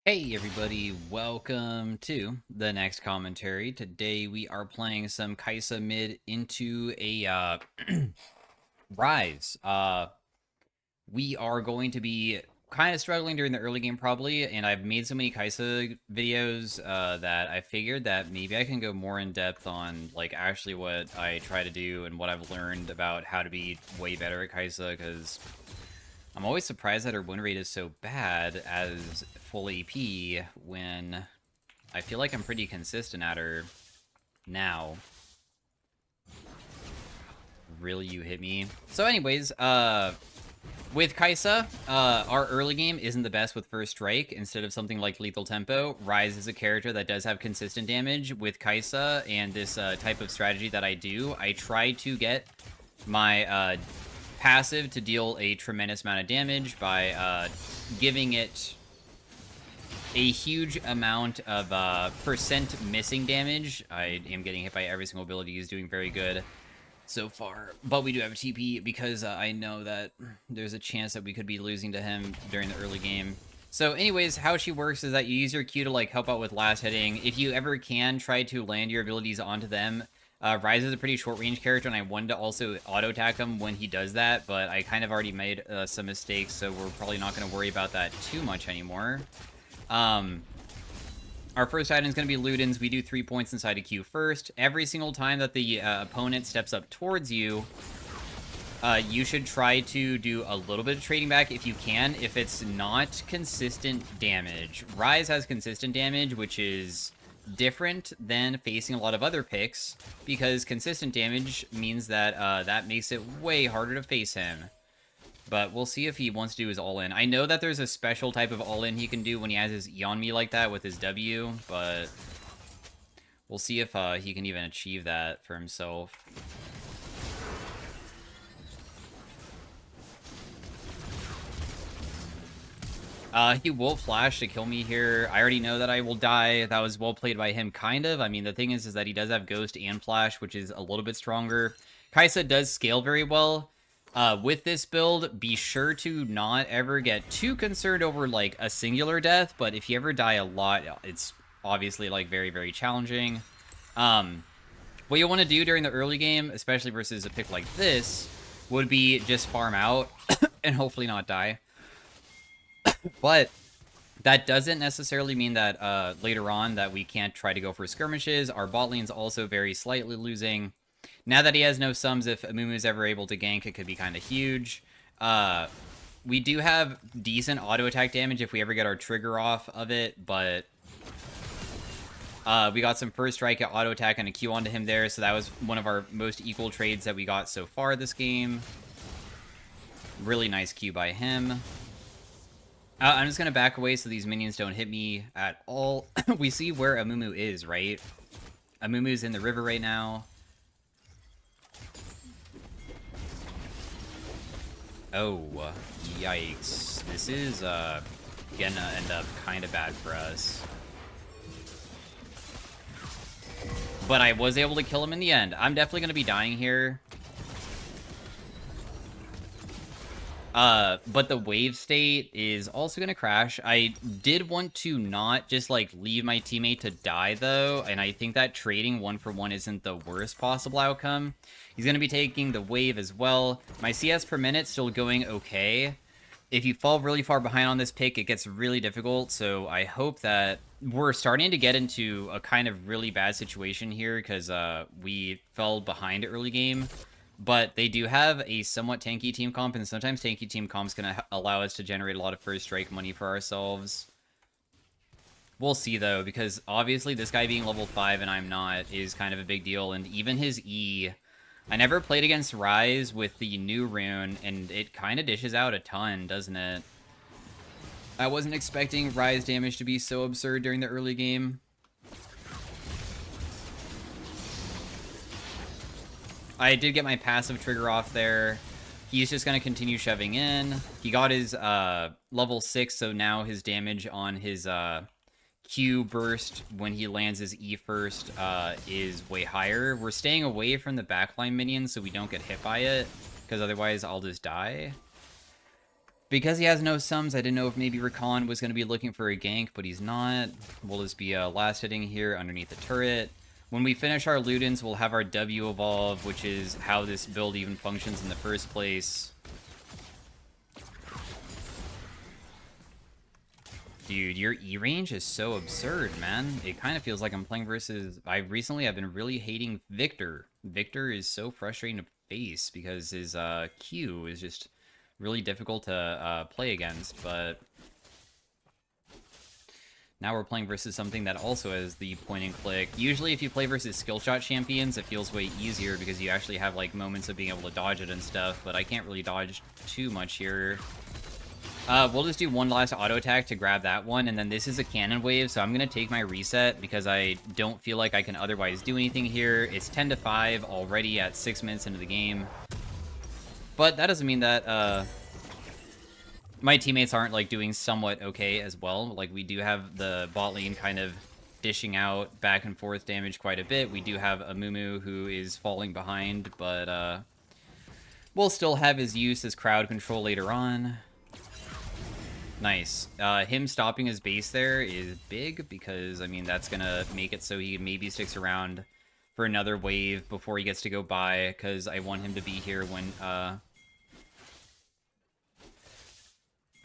Hey everybody, welcome to the next commentary. Today we are playing some Kaisa mid into a Rise. We are going to be kind of struggling during the early game probably, and I've made so many Kaisa videos that I figured that maybe I can go more in depth on like actually what I try to do and what I've learned about how to be way better at Kaisa, because I'm always surprised that her win rate is so bad as full AP when I feel like I'm pretty consistent at her now. Really, you hit me. So anyways, with Kaisa, our early game isn't the best with First Strike instead of something like Lethal Tempo. Rise is a character that does have consistent damage. With Kaisa and this type of strategy that I do, I try to get my passive to deal a tremendous amount of damage by giving it a huge amount of percent missing damage. I am getting hit by every single ability. He's doing very good so far, but we do have a TP because I know that there's a chance that we could be losing to him during the early game. So anyways, how she works is that you use your Q to like help out with last hitting. If you ever can, try to land your abilities onto them. Rise is a pretty short range character, and I wanted to also auto attack him when he does that, but I kind of already made some mistakes, so we're probably not going to worry about that too much anymore. Our first item is going to be Ludens. We do 3 points inside a Q first. Every single time that the opponent steps up towards you, you should try to do a little bit of trading back if you can, if it's not consistent damage. Rise has consistent damage, which is different than facing a lot of other picks, because consistent damage means that that makes it way harder to face him. But we'll see if he wants to do his all-in. I know that there's a special type of all-in he can do when he has his Eon Me like that with his W, but we'll see if he can even achieve that for himself. He will flash to kill me here. I already know that I will die. That was well played by him, kind of. I mean, the thing is that he does have Ghost and Flash, which is a little bit stronger. Kaisa does scale very well. With this build, be sure to not ever get too concerned over, like, a singular death, but if you ever die a lot, it's obviously, like, very, very challenging. What you want to do during the early game, especially versus a pick like this, would be just farm out and hopefully not die. But that doesn't necessarily mean that later on that we can't try to go for skirmishes. Our bot lane's also very slightly losing. Now that he has no sums, if Amumu's ever able to gank, it could be kind of huge. We do have decent auto attack damage if we ever get our trigger off of it, but we got some first strike at auto attack and a Q onto him there, so that was one of our most equal trades that we got so far this game. Really nice Q by him. I'm just going to back away so these minions don't hit me at all. We see where Amumu is, right? Amumu's in the river right now. Oh, yikes. This is gonna end up kind of bad for us. But I was able to kill him in the end. I'm definitely going to be dying here. But the wave state is also going to crash. I did want to not just, like, leave my teammate to die, though, and I think that trading 1-for-1 isn't the worst possible outcome. He's going to be taking the wave as well. My CS per minute still going okay. If you fall really far behind on this pick, it gets really difficult, so I hope that we're starting to get into a kind of really bad situation here, because we fell behind early game. But they do have a somewhat tanky team comp, and sometimes tanky team comp's going to allow us to generate a lot of first strike money for ourselves. We'll see, though, because obviously this guy being level 5 and I'm not is kind of a big deal, and even his E... I never played against Rise with the new rune, and it kind of dishes out a ton, doesn't it? I wasn't expecting Rise damage to be so absurd during the early game. I did get my passive trigger off there. He's just going to continue shoving in. He got his level 6, so now his damage on his Q burst when he lands his E first is way higher. We're staying away from the backline minions so we don't get hit by it, because otherwise I'll just die. Because he has no sums, I didn't know if maybe Rakan was going to be looking for a gank, but he's not. We'll just be last hitting here underneath the turret. When we finish our Ludens, we'll have our W evolve, which is how this build even functions in the first place. Dude, your E range is so absurd, man. It kind of feels like I'm playing versus... I've been really hating Victor. Victor is so frustrating to face because his Q is just really difficult to play against, but... Now we're playing versus something that also has the point and click. Usually if you play versus skill shot champions, it feels way easier because you actually have like moments of being able to dodge it and stuff, but I can't really dodge too much here. We'll just do one last auto attack to grab that one, and then this is a cannon wave, so I'm going to take my reset because I don't feel like I can otherwise do anything here. It's 10 to 5 already at 6 minutes into the game. But that doesn't mean that my teammates aren't like doing somewhat okay as well. Like we do have the bot lane kind of dishing out back and forth damage quite a bit. We do have a Mumu who is falling behind, but we'll still have his use as crowd control later on. Nice. Him stopping his base there is big because, I mean, that's going to make it so he maybe sticks around for another wave before he gets to go by because I want him to be here when...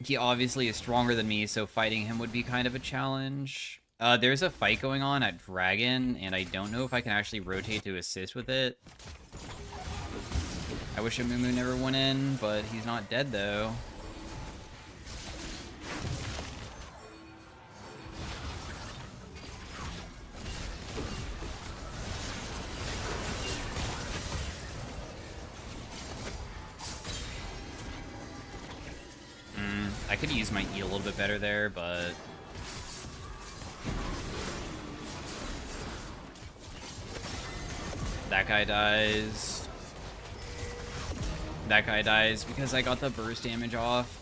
He obviously is stronger than me, so fighting him would be kind of a challenge. There's a fight going on at Dragon, and I don't know if I can actually rotate to assist with it. I wish Amumu never went in, but he's not dead, though. I could use my E a little bit better there, but... That guy dies. That guy dies because I got the burst damage off.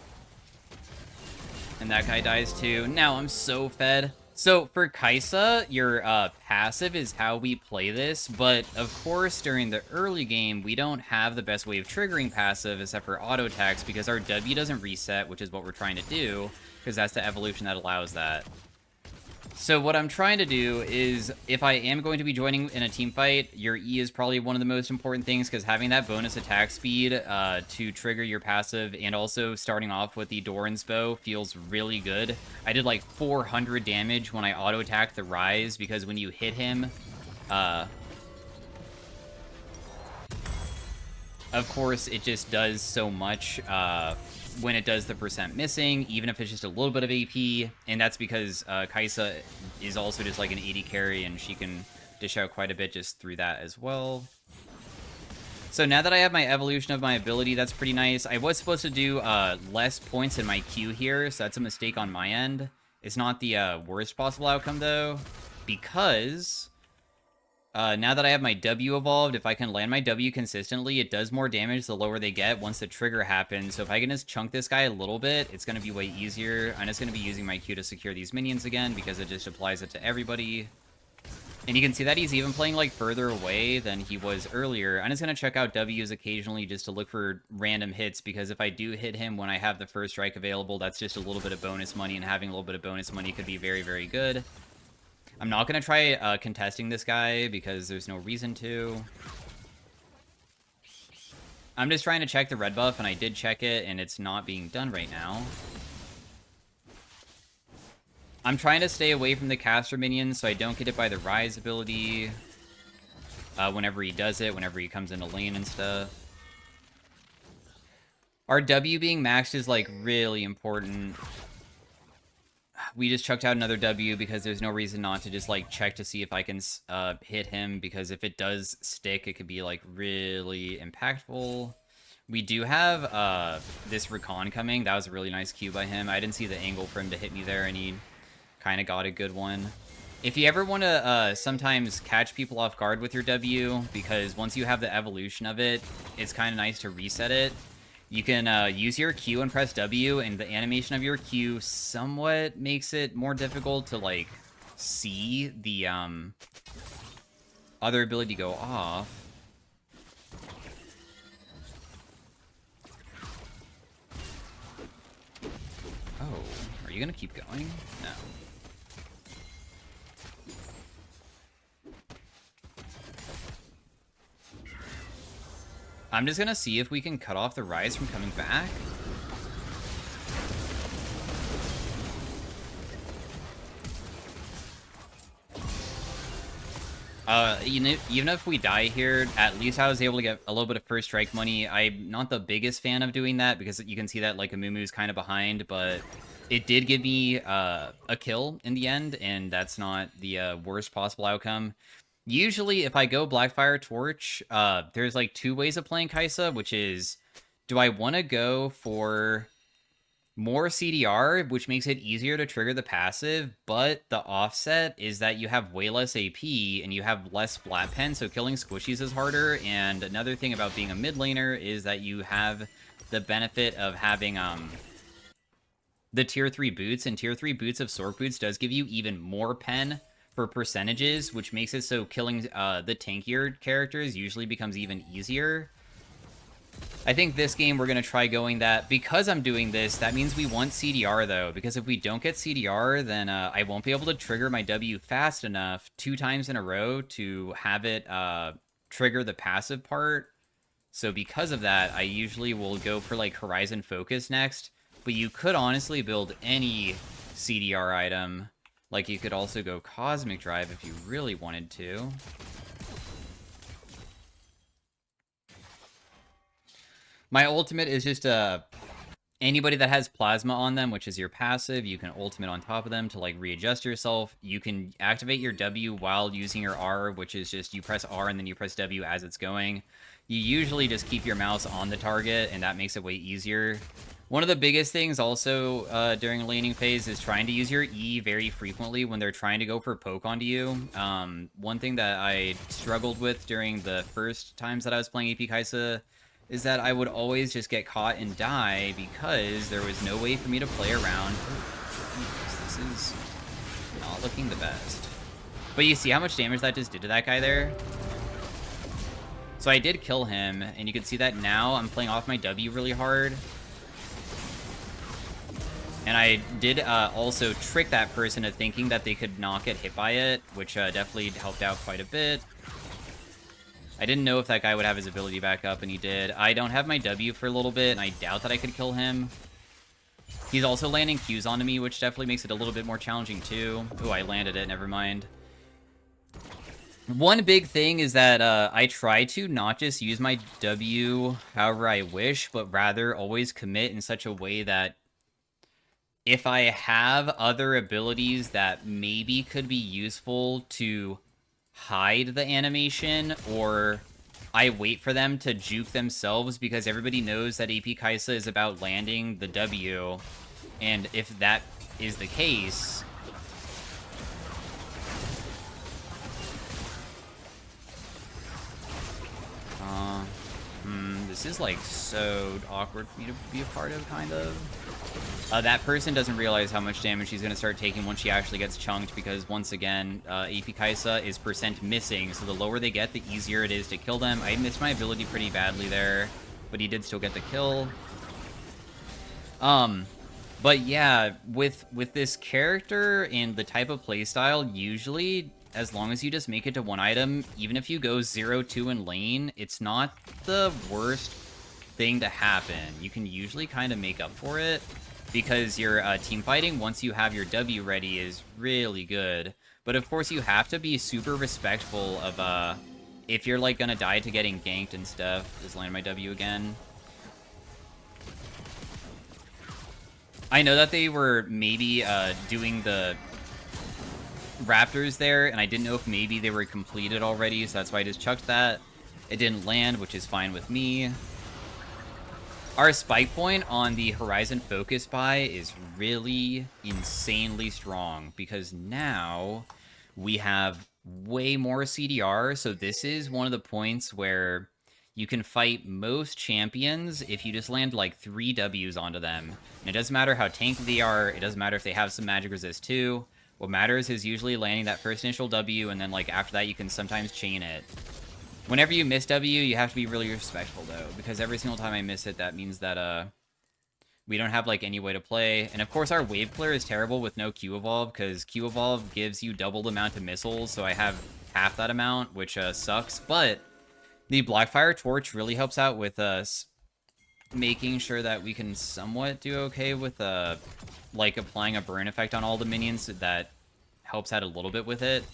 And that guy dies too. Now I'm so fed. So for Kaisa, your passive is how we play this, but of course during the early game, we don't have the best way of triggering passive except for auto attacks because our W doesn't reset, which is what we're trying to do, because that's the evolution that allows that. So what I'm trying to do is, if I am going to be joining in a team fight, your E is probably one of the most important things, because having that bonus attack speed to trigger your passive, and also starting off with the Doran's bow feels really good. I did like 400 damage when I auto-attacked the Rise, because when you hit him, of course, it just does so much when it does the percent missing, even if it's just a little bit of AP, and that's because Kaisa is also just like an 80 carry, and she can dish out quite a bit just through that as well. So now that I have my evolution of my ability, that's pretty nice. I was supposed to do less points in my Q here, so that's a mistake on my end. It's not the worst possible outcome, though, because... now that I have my W evolved, if I can land my W consistently, it does more damage the lower they get once the trigger happens. So if I can just chunk this guy a little bit, it's going to be way easier. I'm just going to be using my Q to secure these minions again because it just applies it to everybody. And you can see that he's even playing like further away than he was earlier. I'm just going to check out Ws occasionally just to look for random hits, because if I do hit him when I have the first strike available, that's just a little bit of bonus money, and having a little bit of bonus money could be very, very good. I'm not going to try contesting this guy because there's no reason to. I'm just trying to check the red buff, and I did check it, and it's not being done right now. I'm trying to stay away from the caster minions so I don't get hit by the Rise ability whenever he does it, whenever he comes into lane and stuff. Our W being maxed is like really important. We just chucked out another W because there's no reason not to just like check to see if I can hit him, because if it does stick, it could be like really impactful. We do have this Rakan coming. That was a really nice Q by him. I didn't see the angle for him to hit me there, and he kind of got a good one. If you ever want to sometimes catch people off guard with your W, because once you have the evolution of it, it's kind of nice to reset it. You can use your Q and press W, and the animation of your Q somewhat makes it more difficult to, like, see the other ability go off. Are you gonna keep going? No. I'm just gonna see if we can cut off the Rise from coming back. You know, even if we die here, at least I was able to get a little bit of first strike money. I'm not the biggest fan of doing that because you can see that like Amumu's kind of behind, but it did give me a kill in the end, and that's not the worst possible outcome. Usually, if I go Blackfire Torch, there's like two ways of playing Kaisa, which is, do I want to go for more CDR, which makes it easier to trigger the passive, but the offset is that you have way less AP and you have less flat pen, so killing squishies is harder. And another thing about being a mid laner is that you have the benefit of having the tier 3 boots, and tier 3 boots of Sork boots does give you even more pen for percentages, which makes it so killing the tankier characters usually becomes even easier. I think this game we're going to try going that. Because I'm doing this, that means we want CDR, though. Because if we don't get CDR, then I won't be able to trigger my W fast enough 2 times in a row to have it trigger the passive part. So because of that, I usually will go for, like, Horizon Focus next. But you could honestly build any CDR item. Like, you could also go Cosmic Drive if you really wanted to. My ultimate is just anybody that has plasma on them, which is your passive, you can ultimate on top of them to like readjust yourself. You can activate your W while using your R, which is just you press R and then you press W as it's going. You usually just keep your mouse on the target, and that makes it way easier. One of the biggest things also during a laning phase is trying to use your E very frequently when they're trying to go for poke onto you. One thing that I struggled with during the first times that I was playing AP Kaisa is that I would always just get caught and die because there was no way for me to play around. Oh, this is not looking the best. But you see how much damage that just did to that guy there? So I did kill him, and you can see that now I'm playing off my W really hard. And I did also trick that person into thinking that they could not get hit by it, which definitely helped out quite a bit. I didn't know if that guy would have his ability back up, and he did. I don't have my W for a little bit, and I doubt that I could kill him. He's also landing Qs onto me, which definitely makes it a little bit more challenging, too. Oh, I landed it. Never mind. One big thing is that I try to not just use my W however I wish, but rather always commit in such a way that if I have other abilities that maybe could be useful to hide the animation, or I wait for them to juke themselves, because everybody knows that AP Kaisa is about landing the W, and if that is the case, this is like so awkward for me to be a part of, kind of. That person doesn't realize how much damage she's going to start taking once she actually gets chunked, because, once again, AP Kaisa is percent missing, so the lower they get, the easier it is to kill them. I missed my ability pretty badly there, but he did still get the kill. But yeah, with this character and the type of playstyle, usually, as long as you just make it to one item, even if you go 0-2 in lane, it's not the worst thing to happen. You can usually kind of make up for it, because your team fighting, once you have your W ready, is really good. But of course, you have to be super respectful of, if you're, like, gonna die to getting ganked and stuff. Just land my W again. I know that they were maybe doing the Raptors there, and I didn't know if maybe they were completed already, so that's why I just chucked that. It didn't land, which is fine with me. Our spike point on the Horizon Focus buy is really insanely strong, because now we have way more CDR, so this is one of the points where you can fight most champions if you just land like 3 Ws onto them. And it doesn't matter how tanky they are, it doesn't matter if they have some magic resist too. What matters is usually landing that first initial W, and then like after that you can sometimes chain it. Whenever you miss W, you have to be really respectful, though, because every single time I miss it, that means that, We don't have, like, any way to play. And, of course, our wave clear is terrible with no Q Evolve, because Q Evolve gives you double the amount of missiles, so I have half that amount, which sucks. But the Blackfire Torch really helps out with us making sure that we can somewhat do okay with, like, applying a burn effect on all the minions. That helps out a little bit with it.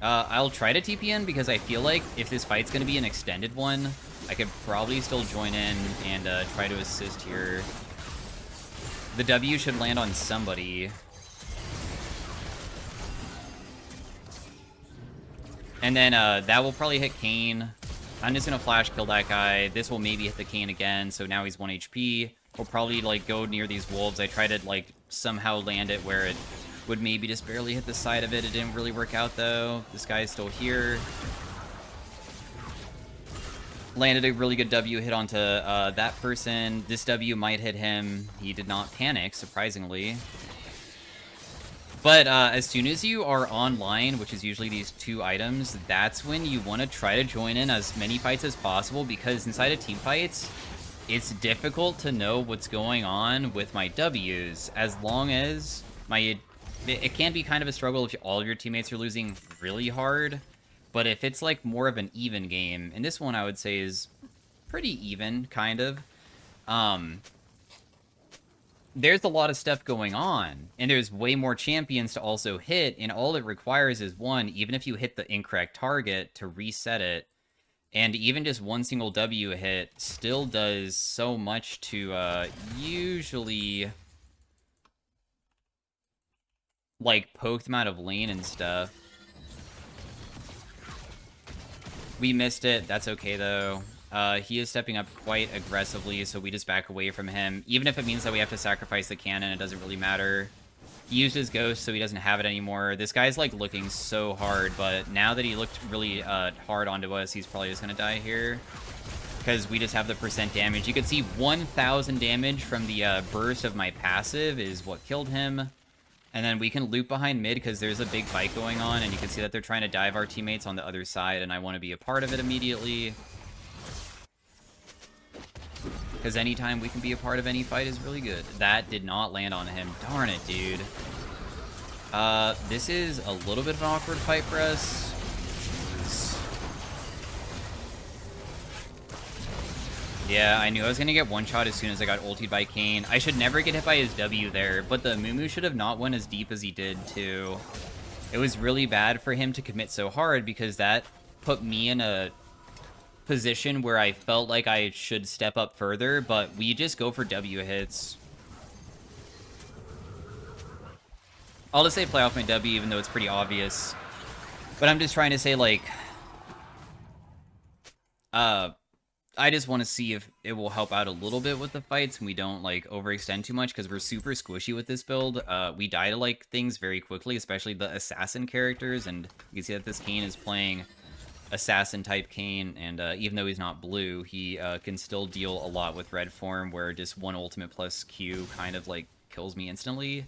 I'll try to TPN because I feel like if this fight's going to be an extended one, I could probably still join in and try to assist here. The W should land on somebody. And then that will probably hit Kayn. I'm just going to flash kill that guy. This will maybe hit the Kayn again, so now he's 1 HP. We'll probably, like, go near these wolves. I try to, like, somehow land it where it would maybe just barely hit the side of it. It didn't really work out, though. This guy is still here. Landed a really good W hit onto that person. This W might hit him. He did not panic, surprisingly. But as soon as you are online, which is usually these 2 items, that's when you want to try to join in as many fights as possible, because inside of team fights, it's difficult to know what's going on with my Ws, as long as my... It can be kind of a struggle if all of your teammates are losing really hard, but if it's like more of an even game, and this one I would say is pretty even, kind of, there's a lot of stuff going on, and there's way more champions to also hit, and all it requires is one, even if you hit the incorrect target, to reset it, and even just one single W hit still does so much to usually... like, poke them out of lane and stuff. We missed it. That's okay, though. He is stepping up quite aggressively, so we just back away from him. Even if it means that we have to sacrifice the cannon, it doesn't really matter. He used his ghost, so he doesn't have it anymore. This guy's, like, looking so hard, but now that he looked really hard onto us, he's probably just gonna die here. Because we just have the percent damage. You can see 1,000 damage from the burst of my passive is what killed him. And then we can loop behind mid because there's a big fight going on, and you can see that they're trying to dive our teammates on the other side, and I want to be a part of it immediately. Because anytime we can be a part of any fight is really good. That did not land on him. Darn it, dude. This is a little bit of an awkward fight for us. Yeah, I knew I was going to get one-shot as soon as I got ultied by Kayn. I should never get hit by his W there, but the Mumu should have not went as deep as he did, too. It was really bad for him to commit so hard, because that put me in a position where I felt like I should step up further, but we just go for W hits. I'll just say play off my W, even though it's pretty obvious. But I'm just trying to say, like... I just want to see if it will help out a little bit with the fights and we don't, like, overextend too much, because we're super squishy with this build. We die to, like, things very quickly, especially the assassin characters, and you can see that this Kayn is playing assassin-type Kayn, and even though he's not blue, he can still deal a lot with red form, where just one ultimate plus Q kind of, like, kills me instantly.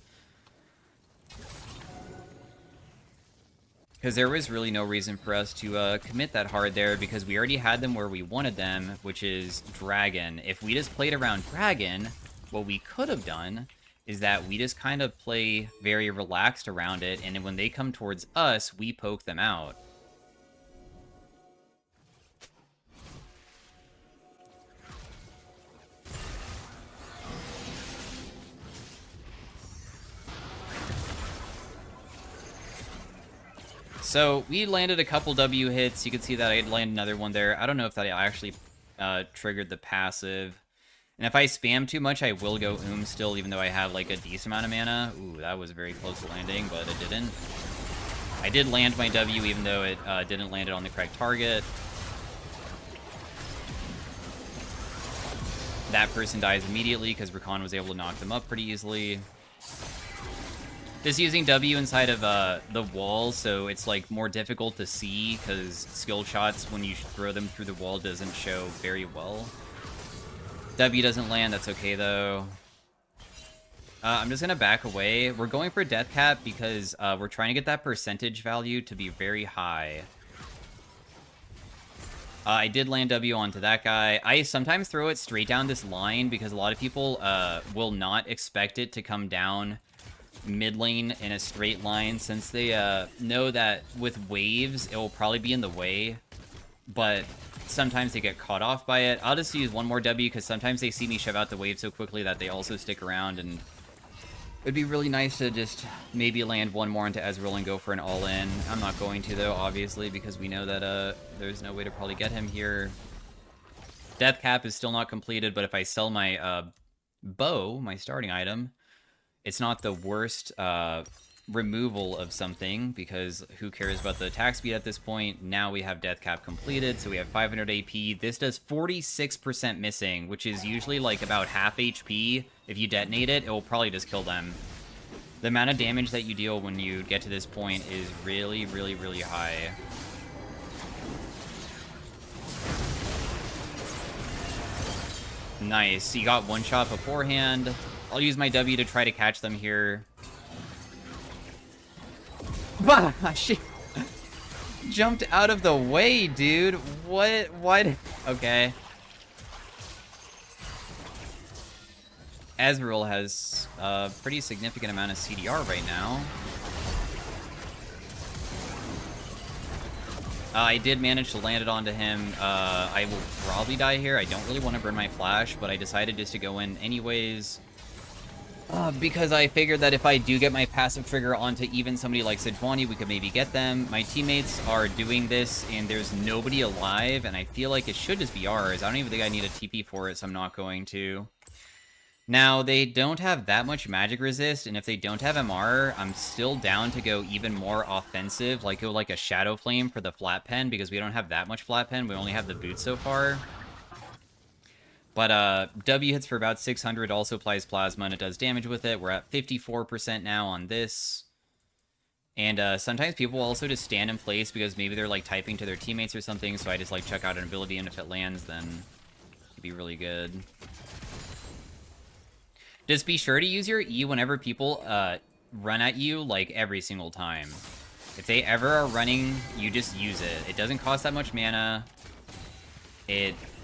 Because there was really no reason for us to commit that hard there, because we already had them where we wanted them, which is Dragon. If we just played around Dragon, what we could have done is that we just kind of play very relaxed around it, and when they come towards us, we poke them out. So, we landed a couple W hits. You can see that I landed another one there. I don't know if that actually triggered the passive. And if I spam too much, I will go still, even though I have, like, a decent amount of mana. Ooh, that was very close to landing, but it didn't. I did land my W, even though it didn't land it on the correct target. That person dies immediately, because Rakan was able to knock them up pretty easily. Just using W inside of the wall, so it's, like, more difficult to see, because skill shots, when you throw them through the wall, doesn't show very well. W doesn't land, that's okay, though. I'm just gonna back away. We're going for Death Cap because we're trying to get that percentage value to be very high. I did land W onto that guy. I sometimes throw it straight down this line because a lot of people will not expect it to come down mid lane in a straight line since they know that with waves, it will probably be in the way. But sometimes they get caught off by it. I'll just use one more W because sometimes they see me shove out the wave so quickly that they also stick around, and it'd be really nice to just maybe land one more into Ezreal and go for an all-in. I'm not going to, though, obviously, because we know that there's no way to probably get him here. Death Cap is still not completed, but if I sell my bow, my starting item, it's not the worst removal of something, because who cares about the attack speed at this point? Now we have Death Cap completed, so we have 500 AP. This does 46% missing, which is usually like about half HP. If you detonate it, it will probably just kill them. The amount of damage that you deal when you get to this point is really, really, really high. Nice. He got one shot beforehand. I'll use my W to try to catch them here. Bah! She jumped out of the way, dude. What? Okay. Ezreal has a pretty significant amount of CDR right now. I did manage to land it onto him. I will probably die here. I don't really want to burn my flash, but I decided just to go in anyways. Because I figured that if I do get my passive trigger onto even somebody like Sejuani, we could maybe get them. My teammates are doing this, and there's nobody alive, and I feel like it should just be ours. I don't even think I need a TP for it, so I'm not going to. Now, they don't have that much magic resist, and if they don't have MR, I'm still down to go even more offensive, like go like a Shadow Flame for the flat pen, because we don't have that much flat pen. We only have the boot so far. But W hits for about 600, also applies Plasma, and it does damage with it. We're at 54% now on this. And sometimes people also just stand in place because maybe they're like typing to their teammates or something, so I just like check out an ability, and if it lands, then it'd be really good. Just be sure to use your E whenever people run at you, like every single time. If they ever are running, you just use it. It doesn't cost that much mana.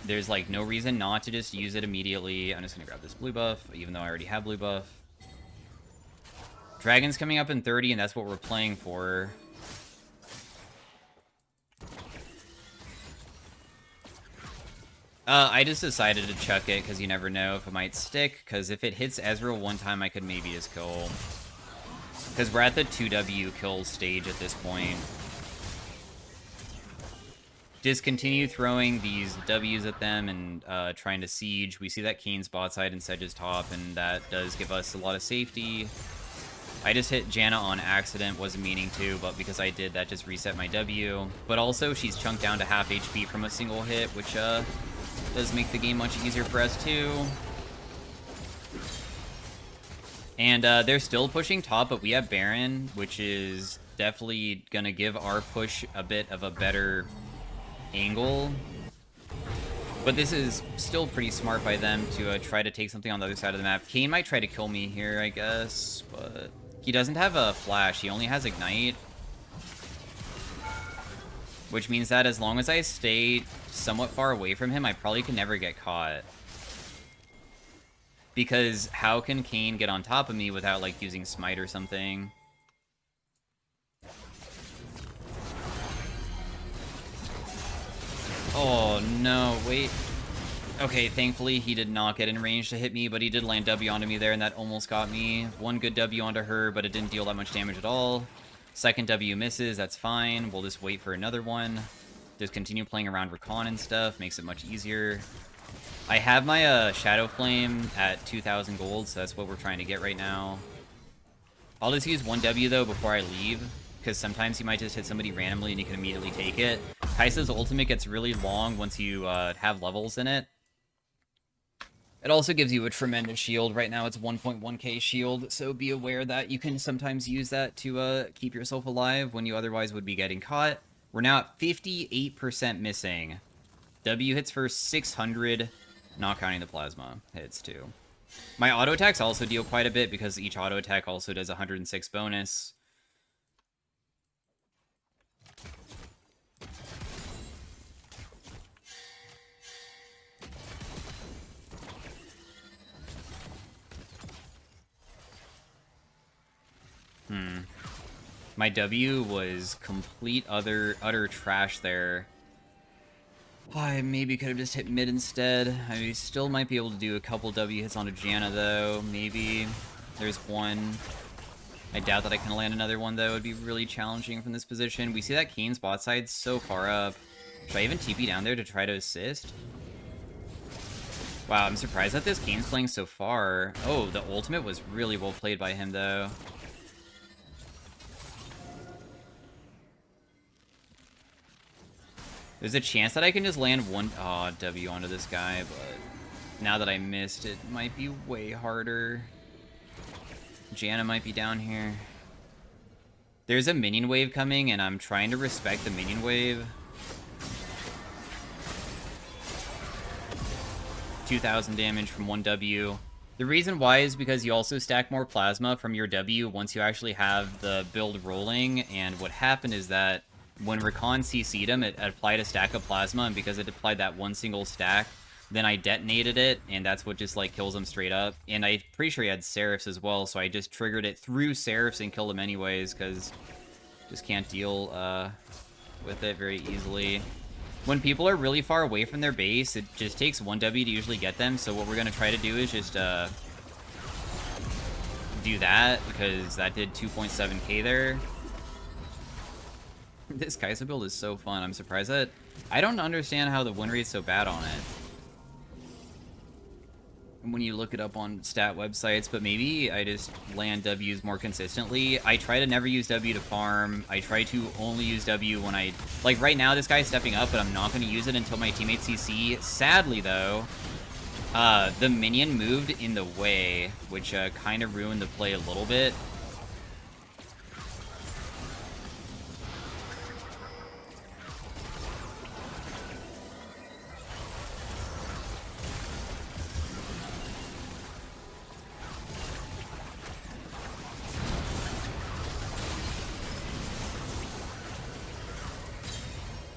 There's like no reason not to just use it immediately. I'm just gonna grab this blue buff, even though I already have blue buff. Dragon's coming up in 30, and that's what we're playing for. I just decided to chuck it, because you never know if it might stick, because if it hits Ezreal one time, I could maybe just kill. Because we're at the 2W kill stage at this point. Just continue throwing these W's at them and trying to siege. We see that Kane's bot side and Sedge's top, and that does give us a lot of safety. I just hit Janna on accident, wasn't meaning to, but because I did, that just reset my W. But also, she's chunked down to half HP from a single hit, which does make the game much easier for us too. And they're still pushing top, but we have Baron, which is definitely going to give our push a bit of a better angle. But this is still pretty smart by them to try to take something on the other side of the map. Kane might try to kill me here, I guess, but he doesn't have a flash. He only has Ignite. Which means that as long as I stay somewhat far away from him, I probably can never get caught. Because how can Kane get on top of me without, like, using Smite or something? Oh, no, wait. Okay, thankfully he did not get in range to hit me, but he did land W onto me there, and that almost got me. One good W onto her, but it didn't deal that much damage at all. Second W misses, that's fine. We'll just wait for another one. Just continue playing around Recon and stuff, makes it much easier. I have my Shadow Flame at 2,000 gold, so that's what we're trying to get right now. I'll just use one W, though, before I leave, because sometimes you might just hit somebody randomly and you can immediately take it. Kai'Sa's ultimate gets really long once you have levels in it. It also gives you a tremendous shield. Right now it's 1.1k shield, so be aware that you can sometimes use that to keep yourself alive when you otherwise would be getting caught. We're now at 58% missing. W hits for 600, not counting the plasma hits too. My auto attacks also deal quite a bit because each auto attack also does 106 bonus. My W was complete utter trash there. I maybe could have just hit mid instead. I still might be able to do a couple W hits onto Janna, though. Maybe. There's one. I doubt that I can land another one, though. It'd be really challenging from this position. We see that Kane's bot side so far up. Should I even TP down there to try to assist? Wow, I'm surprised that this Kane's playing so far. Oh, the ultimate was really well played by him, though. There's a chance that I can just land one W onto this guy, but now that I missed, it might be way harder. Janna might be down here. There's a minion wave coming, and I'm trying to respect the minion wave. 2,000 damage from 1 W. The reason why is because you also stack more plasma from your W once you actually have the build rolling, and what happened is that when Rakan CC'd him, it applied a stack of plasma, and because it applied that one single stack, then I detonated it, and that's what just, like, kills him straight up. And I'm pretty sure he had Seraphs as well, so I just triggered it through Seraphs and killed him anyways, because just can't deal with it very easily. When people are really far away from their base, it just takes 1 W to usually get them, so what we're going to try to do is just do that, because that did 2.7k there. This Kaisa build is so fun. I'm surprised that... I don't understand how the win rate's so bad on it when you look it up on stat websites, but maybe I just land Ws more consistently. I try to never use W to farm. I try to only use W when I... Like, right now, this guy's stepping up, but I'm not going to use it until my teammates CC. Sadly, though, the minion moved in the way, which kind of ruined the play a little bit.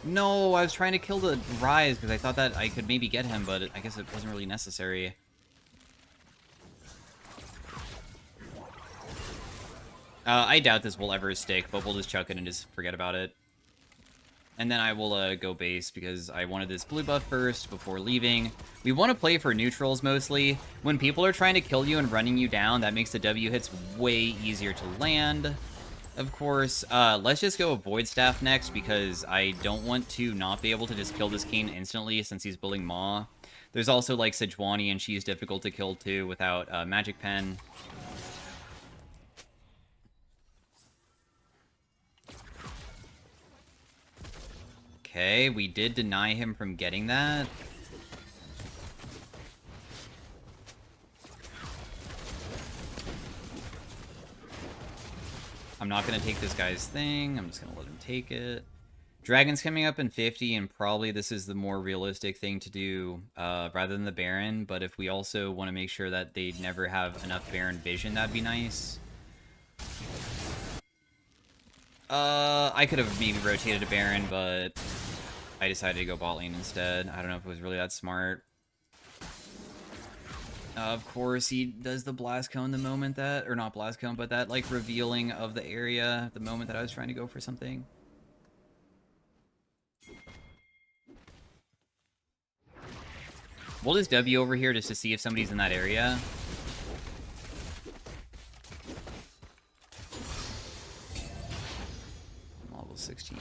No, I was trying to kill the Rise because I thought that I could maybe get him, but I guess it wasn't really necessary. I doubt this will ever stick, but we'll just chuck it and just forget about it. And then I will go base because I wanted this blue buff first before leaving. We want to play for neutrals mostly. When people are trying to kill you and running you down, that makes the W hits way easier to land. Of course, let's just go Void Staff next, because I don't want to not be able to just kill this Kane instantly since he's building Maw. There's also, like, Sejuani, and she's difficult to kill, too, without Magic Pen. Okay, we did deny him from getting that. I'm not going to take this guy's thing. I'm just going to let him take it. Dragon's coming up in 50, and probably this is the more realistic thing to do rather than the Baron. But if we also want to make sure that they never have enough Baron vision, that'd be nice. I could have maybe rotated a Baron, but I decided to go bot lane instead. I don't know if it was really that smart. Of course, he does the blast cone the moment that, or not blast cone, but that, like, revealing of the area the moment that I was trying to go for something. We'll just W over here just to see if somebody's in that area. Level 16.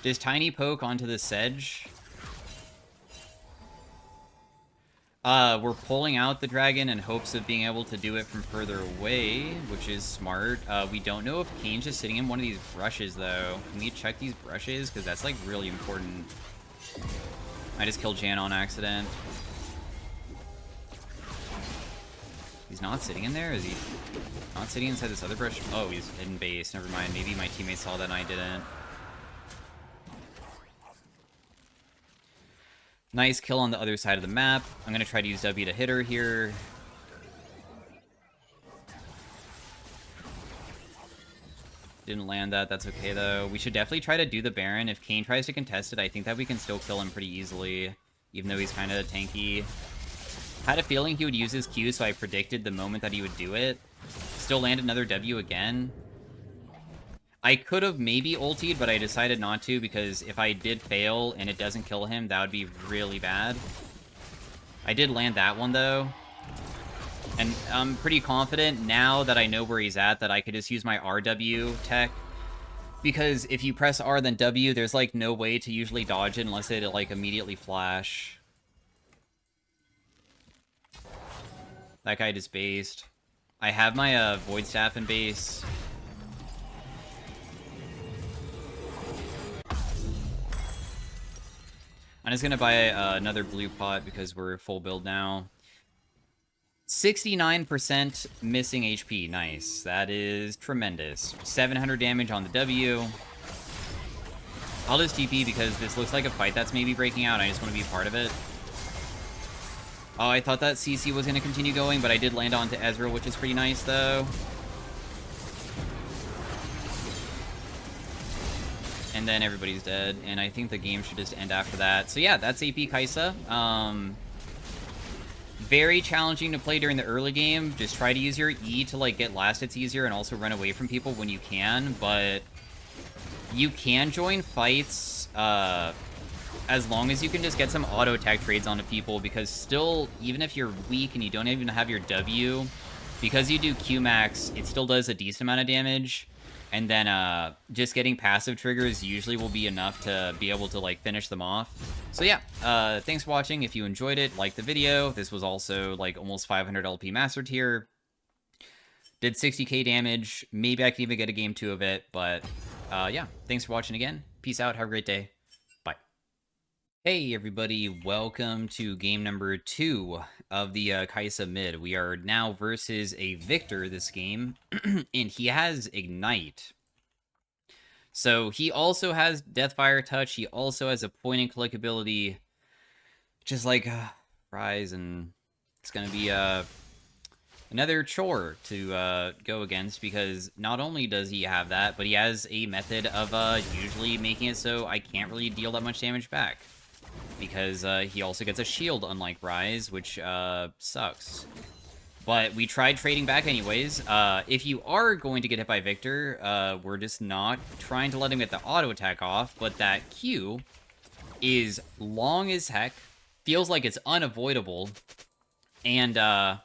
Just tiny poke onto the sedge. We're pulling out the dragon in hopes of being able to do it from further away, which is smart. We don't know if Kane's just sitting in one of these brushes, though. Can we check these brushes? Because that's, like, really important. I just killed Jan on accident. He's not sitting in there? Is he not sitting inside this other brush? Oh, he's in base. Never mind. Maybe my teammate saw that and I didn't. Nice kill on the other side of the map. I'm going to try to use W to hit her here. Didn't land that. That's okay, though. We should definitely try to do the Baron. If Kane tries to contest it, I think that we can still kill him pretty easily. even though he's kind of tanky. Had a feeling he would use his Q, so I predicted the moment that he would do it. Still land another W again. I could have maybe ultied, but I decided not to, because if I did fail and it doesn't kill him, that would be really bad. I did land that one, though. And I'm pretty confident now that I know where he's at that I could just use my RW tech. Because if you press R then W, there's like no way to usually dodge it unless it like immediately flash. That guy just based. I have my Void Staff in base. I'm just gonna buy another blue pot because we're full build now. 69% missing HP. Nice. That is tremendous. 700 damage on the W. I'll just TP because this looks like a fight that's maybe breaking out. I just want to be a part of it. Oh, I thought that CC was going to continue going, but I did land onto Ezreal, which is pretty nice, though. And then everybody's dead, and I think the game should just end after that. So yeah, that's AP Kaisa. Very challenging to play during the early game. Just try to use your E to like get last hits easier and also run away from people when you can, but you can join fights as long as you can just get some auto attack trades onto people, because still, even if you're weak and you don't even have your W, because you do Q max, it still does a decent amount of damage. And then just getting passive triggers usually will be enough to be able to like finish them off. So yeah, thanks for watching. If you enjoyed it, like the video. This was also like almost 500 LP Master Tier. Did 60k damage. Maybe I can even get a game 2 of it. But yeah, thanks for watching again. Peace out. Have a great day. Bye. Hey everybody, welcome to game number 2 of the Kaisa mid. We are now versus a Victor this game, and he has Ignite. So he also has Deathfire Touch, he also has a point-and-click ability, just like Rise, and it's going to be another chore to go against, because not only does he have that, but he has a method of usually making it so I can't really deal that much damage back. Because he also gets a shield, unlike Rise, which sucks. But we tried trading back anyways. If you are going to get hit by Victor, we're just not trying to let him get the auto attack off, but that Q is long as heck, feels like it's unavoidable, and I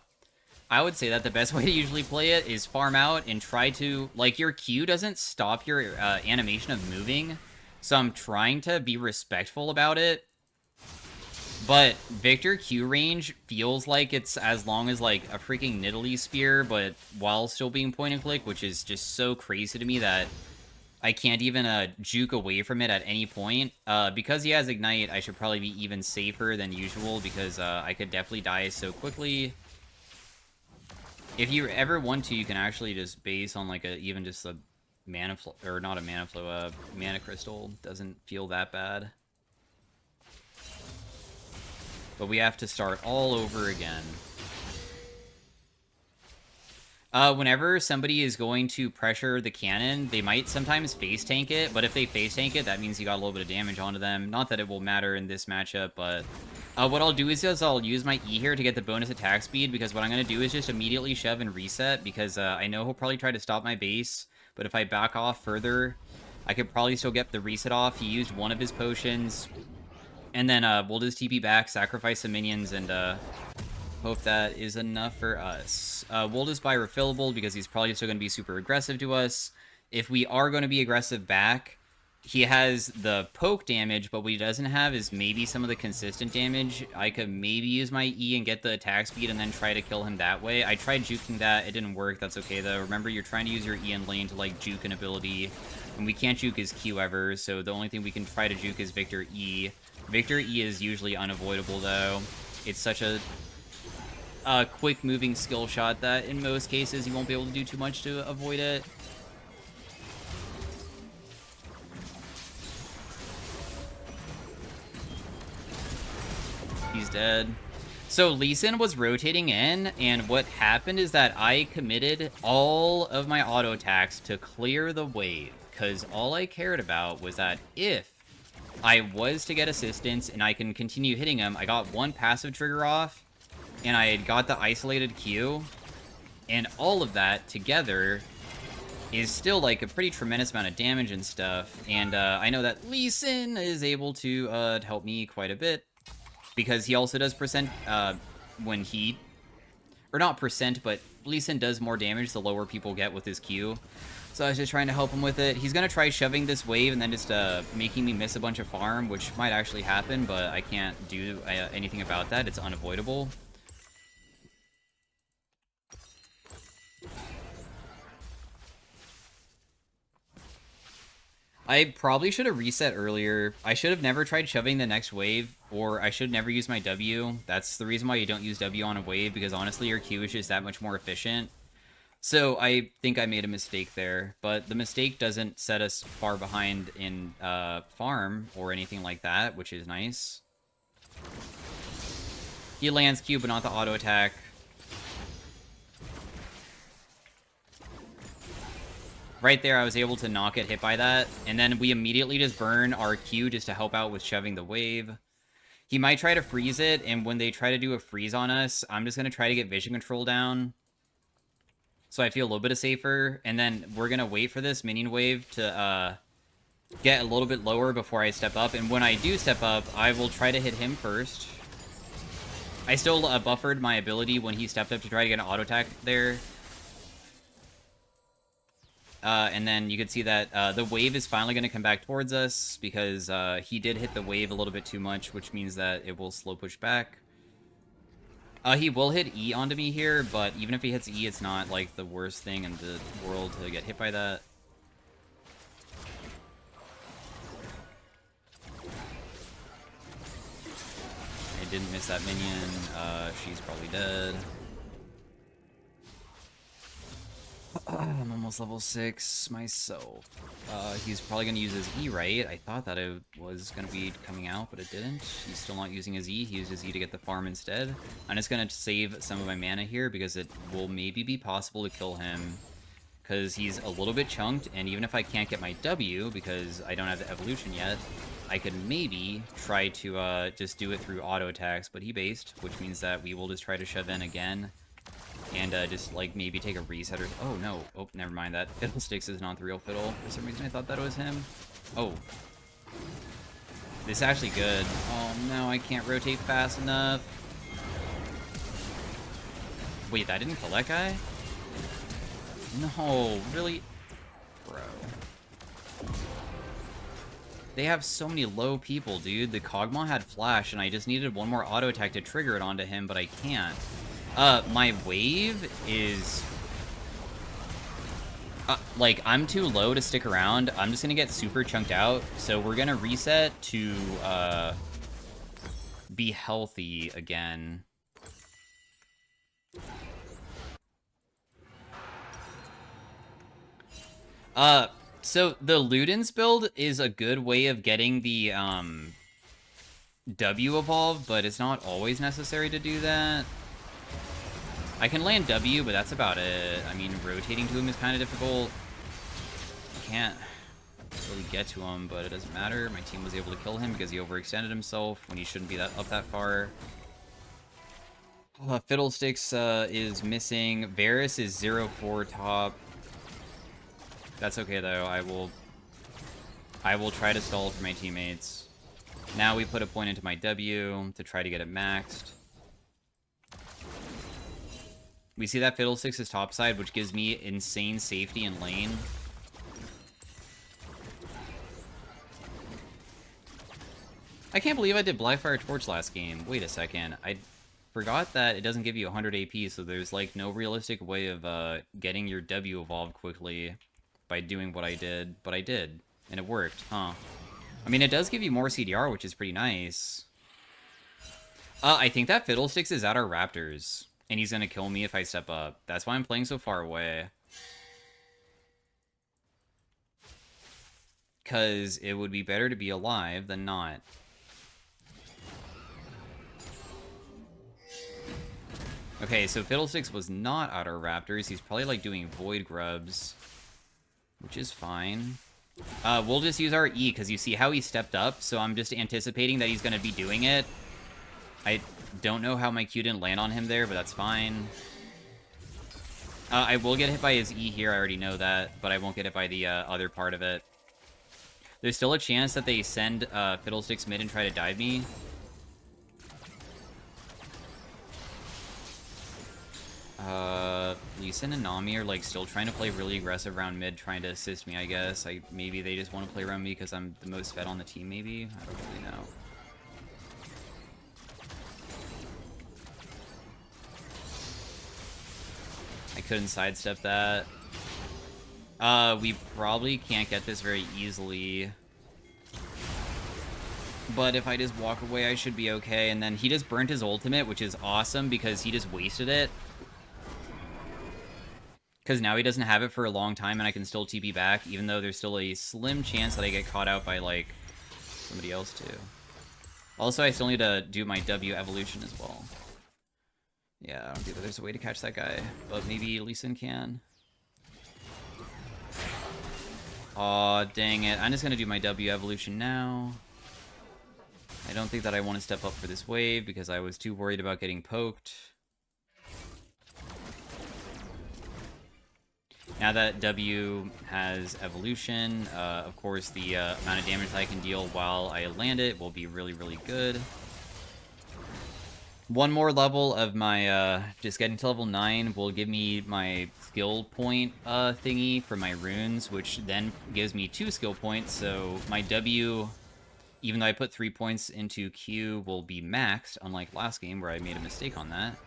would say that the best way to usually play it is farm out and try to, like, your Q doesn't stop your animation of moving, so I'm trying to be respectful about it. But Victor Q range feels like it's as long as like a freaking Nidalee spear, but while still being point and click, which is just so crazy to me that I can't even juke away from it at any point. Because he has Ignite, I should probably be even safer than usual, because I could definitely die so quickly. If you ever want to, you can actually just base on like even just a mana flow, or not a mana flow, a mana crystal. Doesn't feel that bad. But we have to start all over again. Whenever somebody is going to pressure the cannon, they might sometimes face tank it, but if they face tank it, that means you got a little bit of damage onto them. Not that it will matter in this matchup, but what I'll do is I'll use my E here to get the bonus attack speed, because what I'm going to do is just immediately shove and reset, because I know he'll probably try to stop my base, but if I back off further, I could probably still get the reset off. He used one of his potions. And then we'll just TP back, sacrifice some minions, and hope that is enough for us. We'll just buy refillable because he's probably still going to be super aggressive to us. If we are going to be aggressive back, he has the poke damage, but what he doesn't have is maybe some of the consistent damage. I could maybe use my E and get the attack speed and then try to kill him that way. I tried juking that. It didn't work. That's okay, though. Remember, you're trying to use your E in lane to, like, juke an ability. And we can't juke his Q ever, so the only thing we can try to juke is Victor E. Victor E is usually unavoidable, though. It's such a quick-moving skill shot that in most cases you won't be able to do too much to avoid it. He's dead. So Lee Sin was rotating in, and what happened is that I committed all of my auto attacks to clear the wave, because all I cared about was that if I was to get assistance, and I can continue hitting him. I got one passive trigger off, and I had got the isolated Q, and all of that together is still, like, a pretty tremendous amount of damage and stuff, and I know that Lee Sin is able to help me quite a bit, because he also does percent, when he... Or not percent, but Lee Sin does more damage the lower people get with his Q. So I was just trying to help him with it. He's going to try shoving this wave and then just making me miss a bunch of farm, which might actually happen, but I can't do anything about that. It's unavoidable. I probably should have reset earlier. I should have never tried shoving the next wave, or I should never use my W. That's the reason why you don't use W on a wave, because honestly your Q is just that much more efficient. So I think I made a mistake there, but the mistake doesn't set us far behind in farm or anything like that, which is nice. He lands Q, but not the auto attack. Right there, I was able to not get hit by that, and then we immediately just burn our Q just to help out with shoving the wave. He might try to freeze it, and when they try to do a freeze on us, I'm just going to try to get vision control down, so I feel a little bit safer, and then we're going to wait for this minion wave to get a little bit lower before I step up, and when I do step up, I will try to hit him first. I still buffered my ability when he stepped up to try to get an auto attack there. And then you can see that the wave is finally going to come back towards us, because he did hit the wave a little bit too much, which means that it will slow push back. He will hit E onto me here, but even if he hits E, it's not, like, the worst thing in the world to get hit by that. I didn't miss that minion. She's probably dead. I'm almost level 6 myself. He's probably going to use his E, right? I thought that it was going to be coming out, but it didn't. He's still not using his E. He used his E to get the farm instead. I'm just going to save some of my mana here, because it will maybe be possible to kill him, because he's a little bit chunked, and even if I can't get my W, because I don't have the evolution yet, I could maybe try to just do it through auto attacks, but he based, which means that we will just try to shove in again. And just, like, maybe take a reset or... Oh, no. Oh, never mind. That Fiddlesticks is not the real Fiddle. For some reason, I thought that was him. Oh. This is actually good. Oh, no. I can't rotate fast enough. Wait, that didn't kill that guy? No. Really? Bro. They have so many low people, dude. The Kog'Maw had Flash, and I just needed one more auto attack to trigger it onto him, but I can't. My wave is... like, I'm too low to stick around. I'm just gonna get super chunked out. So we're gonna reset to, be healthy again. So the Ludens build is a good way of getting the, W evolved, but it's not always necessary to do that. I can land W, but that's about it. I mean, rotating to him is kind of difficult. Can't really get to him, but it doesn't matter. My team was able to kill him because he overextended himself when he shouldn't be up that far. Fiddlesticks is missing. Varus is 0-4 top. That's okay, though. I will try to stall for my teammates. Now we put a point into my W to try to get it maxed. We see that Fiddlesticks is topside, which gives me insane safety in lane. I can't believe I did Blackfire Torch last game. Wait a second. I forgot that it doesn't give you 100 AP, so there's, like, no realistic way of getting your W evolved quickly by doing what I did. But I did, and it worked, huh? I mean, it does give you more CDR, which is pretty nice. I think that Fiddlesticks is at our Raptors. And he's gonna kill me if I step up. That's why I'm playing so far away. Because it would be better to be alive than not. Okay, so Fiddlesticks was not out our Raptors. He's probably, like, doing Void Grubs. Which is fine. We'll just use our E, because you see how he stepped up, so I'm just anticipating that he's going to be doing it. I don't know how my Q didn't land on him there, but that's fine. I will get hit by his E here, I already know that, but I won't get hit by the other part of it. There's still a chance that they send Fiddlesticks mid and try to dive me. Lee Sin and Nami are like still trying to play really aggressive around mid, trying to assist me, I guess. Maybe they just want to play around me because I'm the most fed on the team, maybe? I don't really know. I couldn't sidestep that. We probably can't get this very easily. But if I just walk away, I should be okay. And then he just burnt his ultimate, which is awesome because he just wasted it. Because now he doesn't have it for a long time and I can still TP back, even though there's still a slim chance that I get caught out by, like, somebody else, too. Also, I still need to do my W evolution as well. Yeah, I don't think that there's a way to catch that guy, but maybe Lee Sin can. Aw, dang it. I'm just gonna do my W evolution now. I don't think that I want to step up for this wave because I was too worried about getting poked. Now that W has evolution, of course the amount of damage that I can deal while I land it will be really, really good. One more level of my, just getting to level 9 will give me my skill point thingy for my runes, which then gives me 2 skill points, so my W, even though I put 3 points into Q, will be maxed, unlike last game where I made a mistake on that.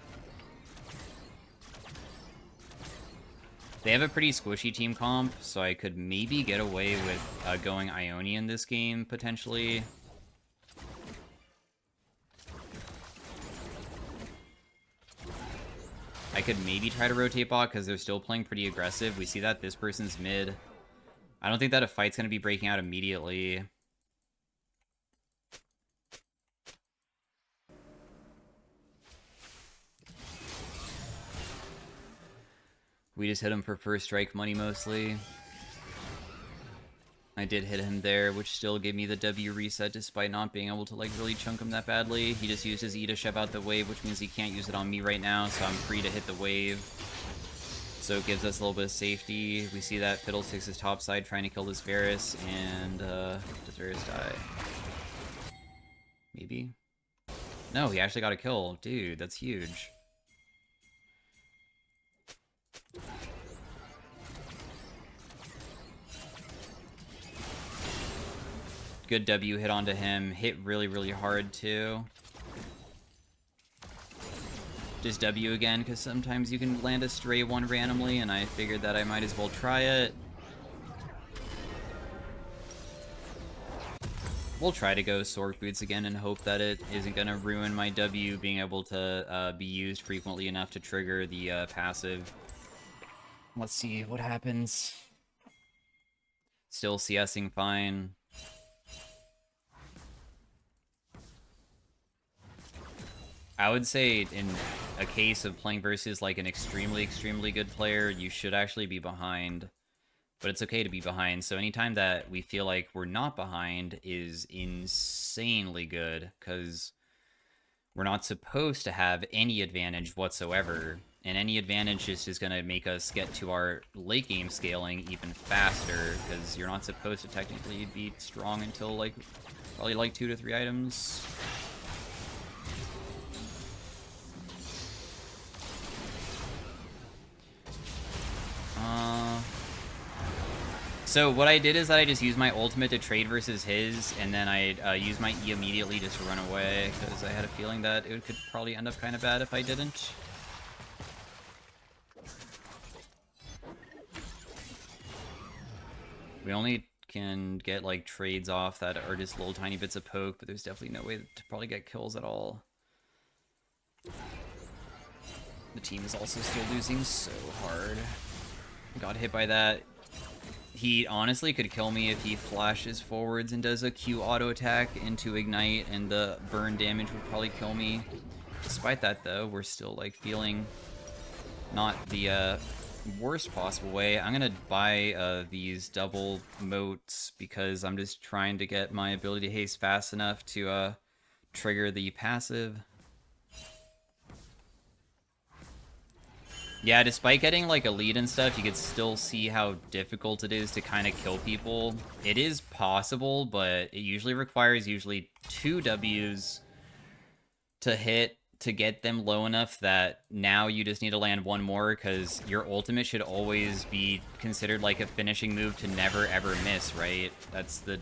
They have a pretty squishy team comp, so I could maybe get away with going Ionian this game, potentially. I could maybe try to rotate bot, because they're still playing pretty aggressive. We see that this person's mid. I don't think that a fight's going to be breaking out immediately. We just hit him for first strike money, mostly. I did hit him there, which still gave me the W reset, despite not being able to, like, really chunk him that badly. He just used his E to shove out the wave, which means he can't use it on me right now, so I'm free to hit the wave. So it gives us a little bit of safety. We see that Fiddlesticks is topside trying to kill this Varus, and, does Varus die? Maybe? No, he actually got a kill. Dude, that's huge. Good W hit onto him. Hit really, really hard, too. Just W again, because sometimes you can land a stray one randomly, and I figured that I might as well try it. We'll try to go Sork Boots again and hope that it isn't going to ruin my W being able to be used frequently enough to trigger the passive. Let's see what happens. Still CSing fine. I would say in a case of playing versus like an extremely, extremely good player, you should actually be behind. But it's okay to be behind. So anytime that we feel like we're not behind is insanely good, because we're not supposed to have any advantage whatsoever. And any advantage is going to make us get to our late game scaling even faster, because you're not supposed to technically be strong until like probably like 2 to 3 items. So what I did is that I just used my ultimate to trade versus his, and then I used my E immediately just to run away, because I had a feeling that it could probably end up kind of bad if I didn't. We only can get like trades off that are just little tiny bits of poke, but there's definitely no way to probably get kills at all. The team is also still losing so hard. Got hit by that. He honestly could kill me if he flashes forwards and does a Q auto attack into Ignite, and the burn damage would probably kill me. Despite that, though, we're still like feeling not the worst possible way, I'm gonna buy these double moats because I'm just trying to get my ability to haste fast enough to trigger the passive. Yeah, despite getting like a lead and stuff, you could still see how difficult it is to kind of kill people. It is possible, but it usually requires 2 Ws to hit to get them low enough that now you just need to land one more, because your ultimate should always be considered like a finishing move to never ever miss, right? That's the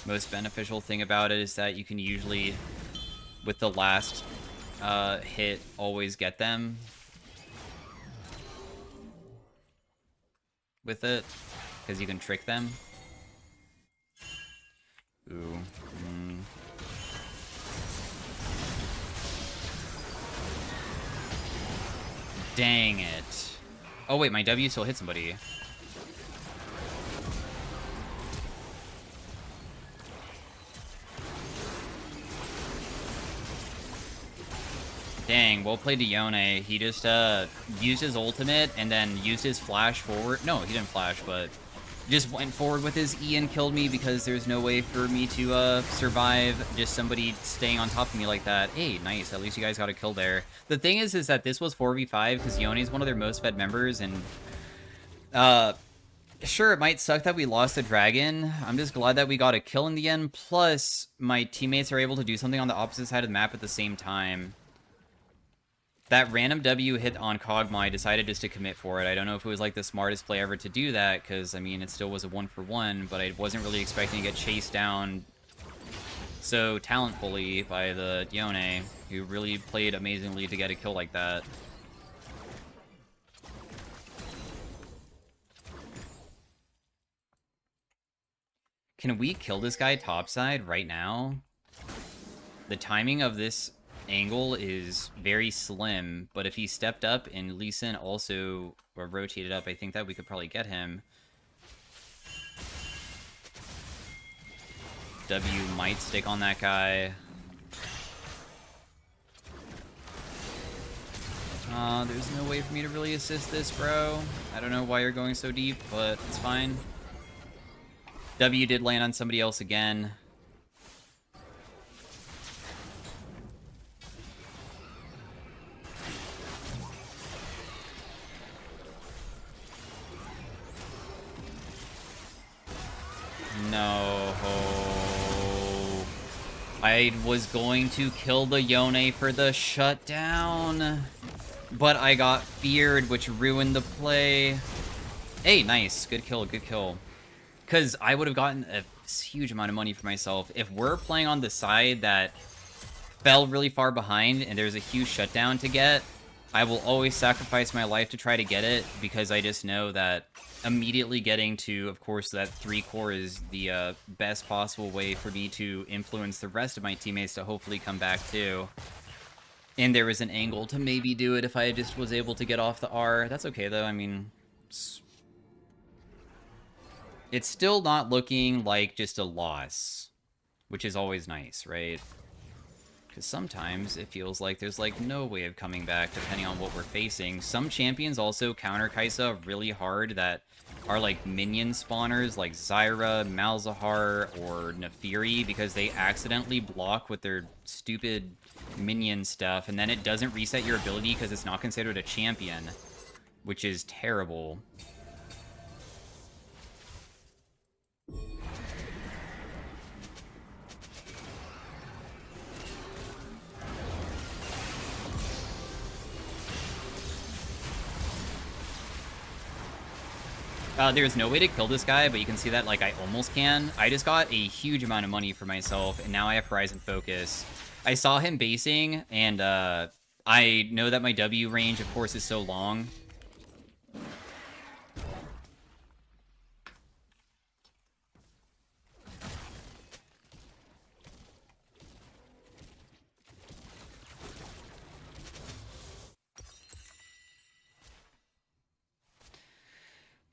most beneficial thing about it, is that you can usually, with the last hit, always get them with it, because you can trick them. Ooh. Dang it. Oh wait, my W still hit somebody. Dang, well played to Yone. He just used his ultimate and then used his flash forward. No, he didn't flash, but just went forward with his E and killed me, because there's no way for me to survive just somebody staying on top of me like that. Hey, nice. At least you guys got a kill there. The thing is that this was 4v5 because Yone is one of their most fed members, and sure, it might suck that we lost the dragon. I'm just glad that we got a kill in the end. Plus, my teammates are able to do something on the opposite side of the map at the same time. That random W hit on Kog'Maw, I decided just to commit for it. I don't know if it was like the smartest play ever to do that, because, I mean, it still was a 1-for-1, but I wasn't really expecting to get chased down so talentfully by the Yone, who really played amazingly to get a kill like that. Can we kill this guy topside right now? The timing of this angle is very slim, but if he stepped up and Lee Sin also rotated up, I think that we could probably get him. W might stick on that guy. There's no way for me to really assist this, bro. I don't know why you're going so deep, but it's fine. W did land on somebody else again. No. I was going to kill the Yone for the shutdown, but I got feared, which ruined the play. Hey, nice. Good kill, good kill. Because I would have gotten a huge amount of money for myself. If we're playing on the side that fell really far behind and there's a huge shutdown to get, I will always sacrifice my life to try to get it, because I just know that immediately getting to, of course, that 3 core is the best possible way for me to influence the rest of my teammates to hopefully come back too. And there was an angle to maybe do it if I just was able to get off the R. That's okay, though. I mean, it's still not looking like just a loss, which is always nice, right? Because sometimes it feels like there's like no way of coming back depending on what we're facing. Some champions also counter Kaisa really hard that are like minion spawners, like Zyra, Malzahar, or Nefiri, because they accidentally block with their stupid minion stuff, and then it doesn't reset your ability because it's not considered a champion, which is terrible. There's no way to kill this guy, but you can see that, like, I almost can. I just got a huge amount of money for myself, and now I have Horizon Focus. I saw him basing, and I know that my W range, of course, is so long.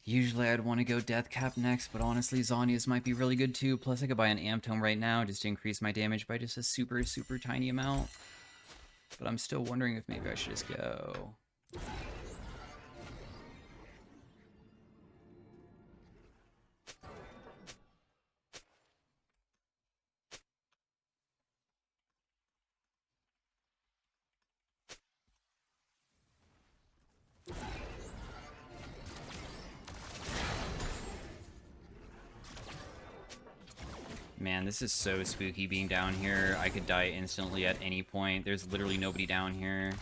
Usually I'd want to go Death Cap next, but honestly Zhonya's might be really good too. Plus I could buy an Amp Tome right now just to increase my damage by just a super, super tiny amount. But I'm still wondering if maybe I should just go. Man, this is so spooky being down here. I could die instantly at any point. There's literally nobody down here.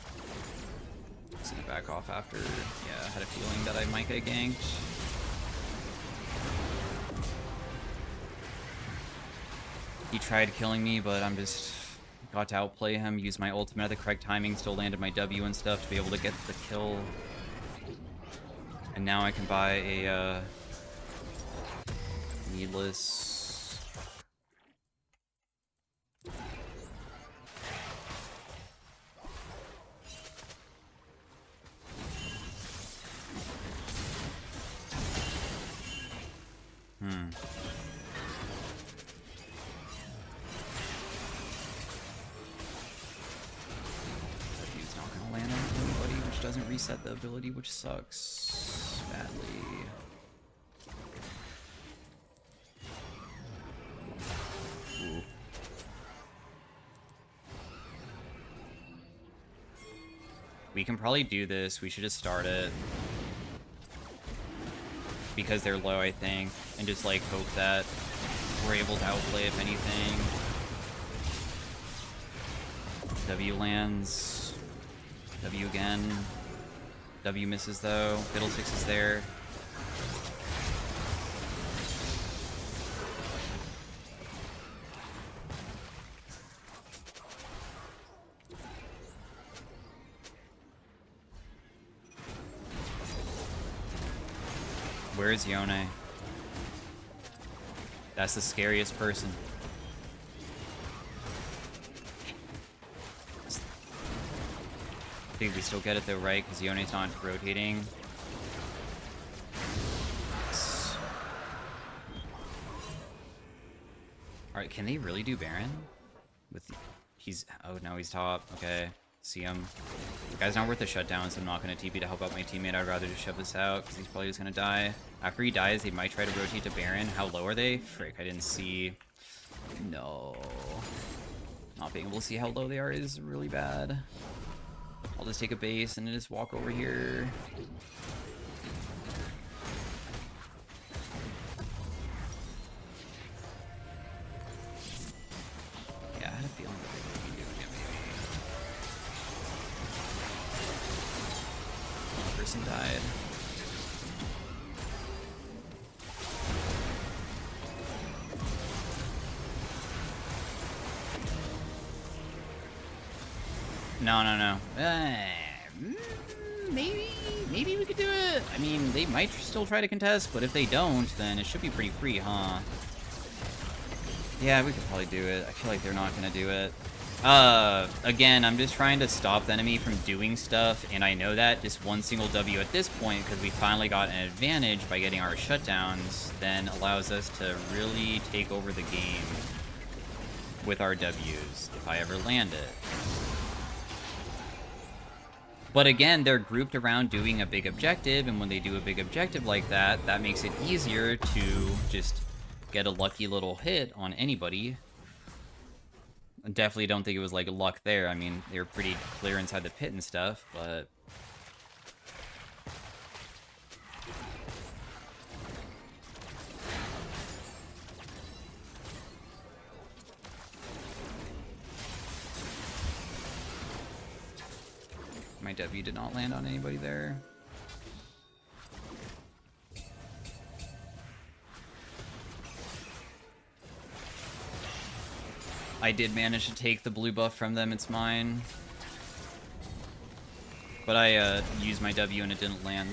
Just gonna back off after. Yeah, I had a feeling that I might get ganked. He tried killing me, but I'm just got to outplay him, use my ultimate at the correct timing, still landed my W and stuff to be able to get the kill. And now I can buy a needless. He's not gonna land on anybody, which doesn't reset the ability, which sucks badly. Ooh. We can probably do this. We should just start it. Because they're low, I think. And just, like, hope that we're able to outplay, if anything. W lands. W again. W misses, though. Fiddlesticks is there. Where's Yone? That's the scariest person. I think we still get it though, right? Because Yone's not rotating. Alright, can they really do Baron? He's... Oh, no, he's top. Okay. See him. The guy's not worth a shutdown, so I'm not going to TP to help out my teammate. I'd rather just shove this out, because he's probably just going to die. After he dies, they might try to rotate to Baron. How low are they? Frick, I didn't see. No. Not being able to see how low they are is really bad. I'll just take a base and just walk over here. Yeah, I had a feeling that they would be doing it, maybe. One person died. No. Maybe we could do it. I mean, they might still try to contest, but if they don't, then it should be pretty free, huh? Yeah, we could probably do it. I feel like they're not gonna do it. Again, I'm just trying to stop the enemy from doing stuff, and I know that just one single W at this point, because we finally got an advantage by getting our shutdowns, then allows us to really take over the game with our Ws, if I ever land it. But again, they're grouped around doing a big objective, and when they do a big objective like that, that makes it easier to just get a lucky little hit on anybody. I definitely don't think it was like luck there. I mean, they were pretty clear inside the pit and stuff, but... My W did not land on anybody there. I did manage to take the blue buff from them, it's mine. But I used my W and it didn't land.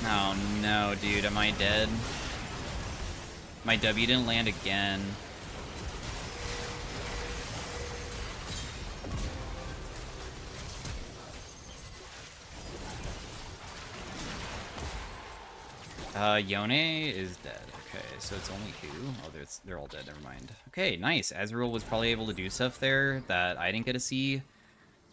Oh no, dude, am I dead? My W didn't land again. Yone is dead. Okay, so it's only who? Oh, they're all dead, never mind. Okay, nice. Ezreal was probably able to do stuff there that I didn't get to see.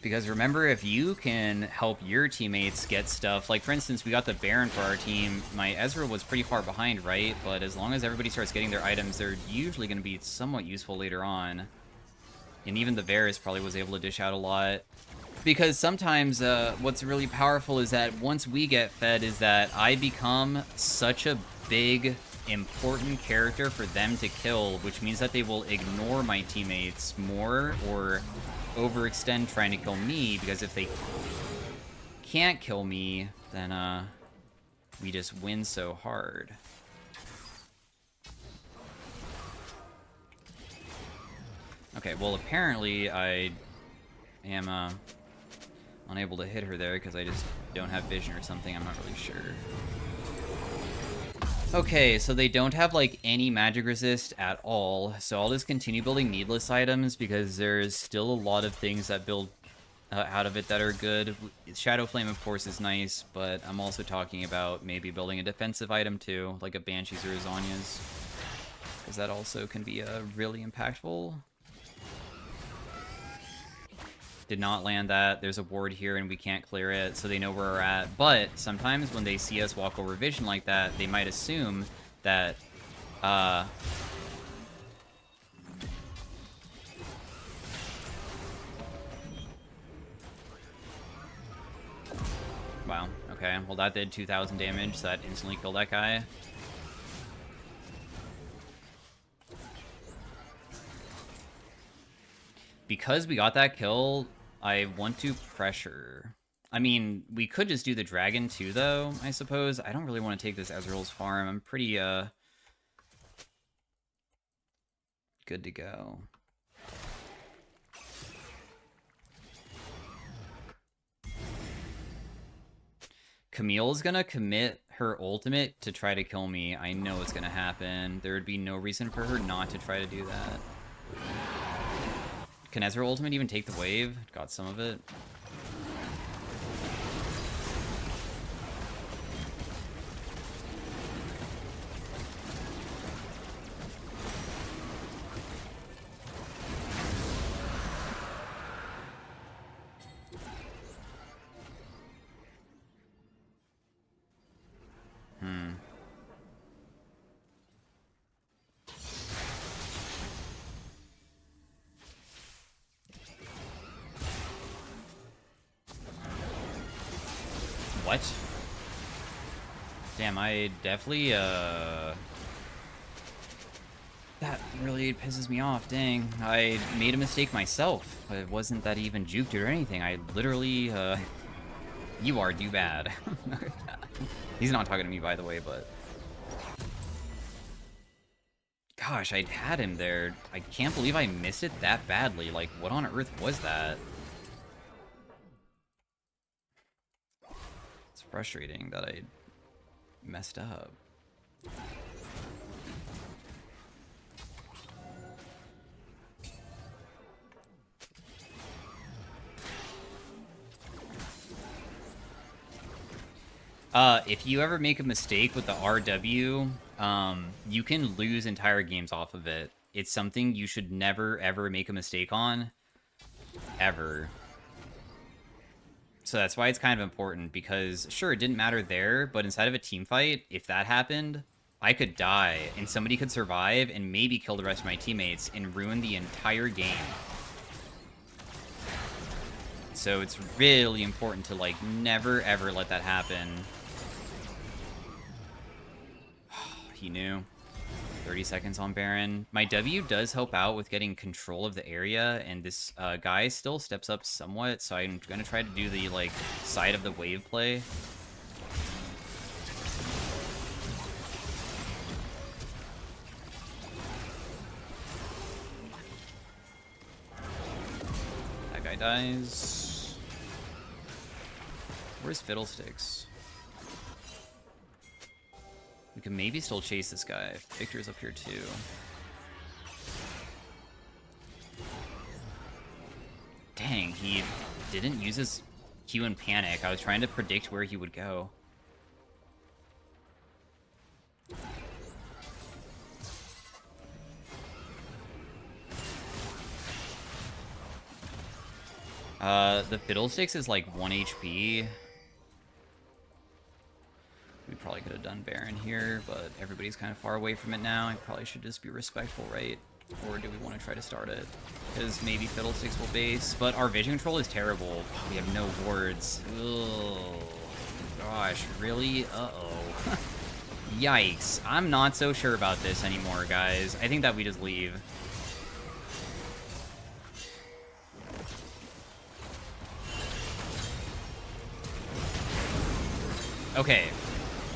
Because remember, if you can help your teammates get stuff, like for instance, we got the Baron for our team, my Ezreal was pretty far behind, right? But as long as everybody starts getting their items, they're usually going to be somewhat useful later on. And even the Varus probably was able to dish out a lot. Because sometimes what's really powerful is that once we get fed is that I become such a big, important character for them to kill, which means that they will ignore my teammates more or overextend trying to kill me, because if they can't kill me, then we just win so hard. Okay, well apparently I am unable to hit her there because I just don't have vision or something. I'm not really sure. Okay, so they don't have like any magic resist at all, so I'll just continue building needless items because there's still a lot of things that build out of it that are good. Shadow Flame, of course, is nice, but I'm also talking about maybe building a defensive item too, like a Banshee's or a Zonya's, because that also can be really impactful. Did not land that. There's a ward here and we can't clear it, so they know where we're at. But sometimes when they see us walk over vision like that, they might assume that, wow, okay. Well, that did 2,000 damage, so that instantly killed that guy. Because we got that kill, I want to pressure. I mean, we could just do the dragon too, though, I suppose. I don't really want to take this Ezreal's farm. I'm pretty, good to go. Camille's gonna commit her ultimate to try to kill me. I know it's gonna happen. There would be no reason for her not to try to do that. Can Ezreal ultimate even take the wave? Got some of it. What? Damn, I definitely, that really pisses me off, dang. I made a mistake myself. It wasn't that he even juked or anything. I literally, you are do bad. He's not talking to me, by the way, but... Gosh, I had him there. I can't believe I missed it that badly. Like, what on earth was that? It's frustrating that I messed up. If you ever make a mistake with the RW, you can lose entire games off of it. It's something you should never, ever make a mistake on. Ever. So that's why it's kind of important, because sure, it didn't matter there, but inside of a team fight, if that happened, I could die, and somebody could survive and maybe kill the rest of my teammates and ruin the entire game. So it's really important to, like, never ever let that happen. He knew. 30 seconds on Baron. My W does help out with getting control of the area, and this guy still steps up somewhat, so I'm going to try to do the, like, side of the wave play. That guy dies. Where's Fiddlesticks? We can maybe still chase this guy. Victor's up here too. Dang, he didn't use his Q in panic. I was trying to predict where he would go. The Fiddlesticks is like 1 HP. We probably could have done Baron here, but everybody's kind of far away from it now. I probably should just be respectful, right? Or do we want to try to start it? Because maybe Fiddlesticks will base, but our vision control is terrible. We have no wards. Ugh. Gosh, really? Uh-oh. Yikes. I'm not so sure about this anymore, guys. I think that we just leave. Okay.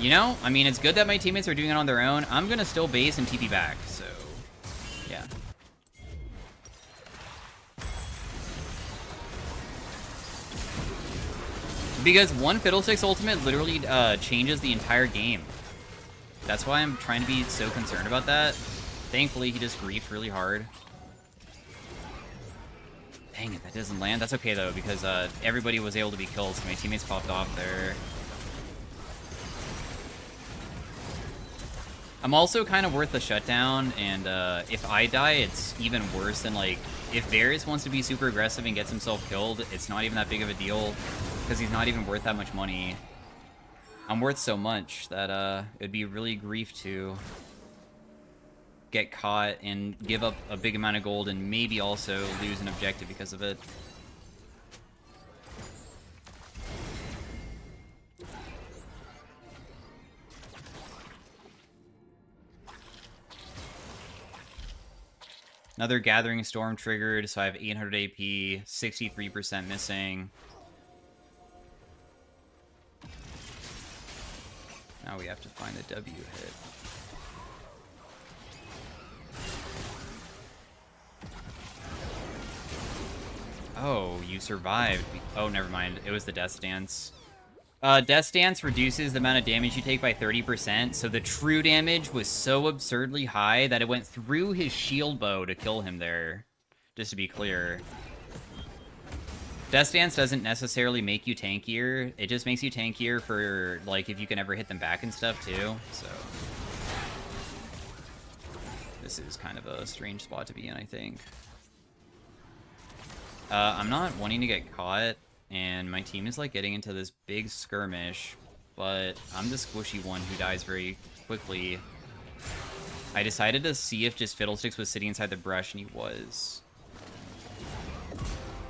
You know, I mean, it's good that my teammates are doing it on their own. I'm gonna still base and TP back, so... yeah. Because one Fiddlesticks ultimate literally changes the entire game. That's why I'm trying to be so concerned about that. Thankfully, he just griefed really hard. Dang it, that doesn't land. That's okay, though, because everybody was able to be killed, so my teammates popped off there. I'm also kind of worth the shutdown, and if I die, it's even worse than, like, if Varus wants to be super aggressive and gets himself killed, it's not even that big of a deal, because he's not even worth that much money. I'm worth so much that it'd be really grief to get caught and give up a big amount of gold and maybe also lose an objective because of it. Another Gathering Storm triggered, so I have 800 AP, 63% missing. Now we have to find the W hit. Oh, you survived. Oh, never mind. It was the Death Stance. Death Stance reduces the amount of damage you take by 30%, so the true damage was so absurdly high that it went through his shield bow to kill him there. Just to be clear. Death Stance doesn't necessarily make you tankier. It just makes you tankier for, like, if you can ever hit them back and stuff, too. So this is kind of a strange spot to be in, I think. I'm not wanting to get caught, and my team is, like, getting into this big skirmish, but I'm the squishy one who dies very quickly. I decided to see if just Fiddlesticks was sitting inside the brush, and he was.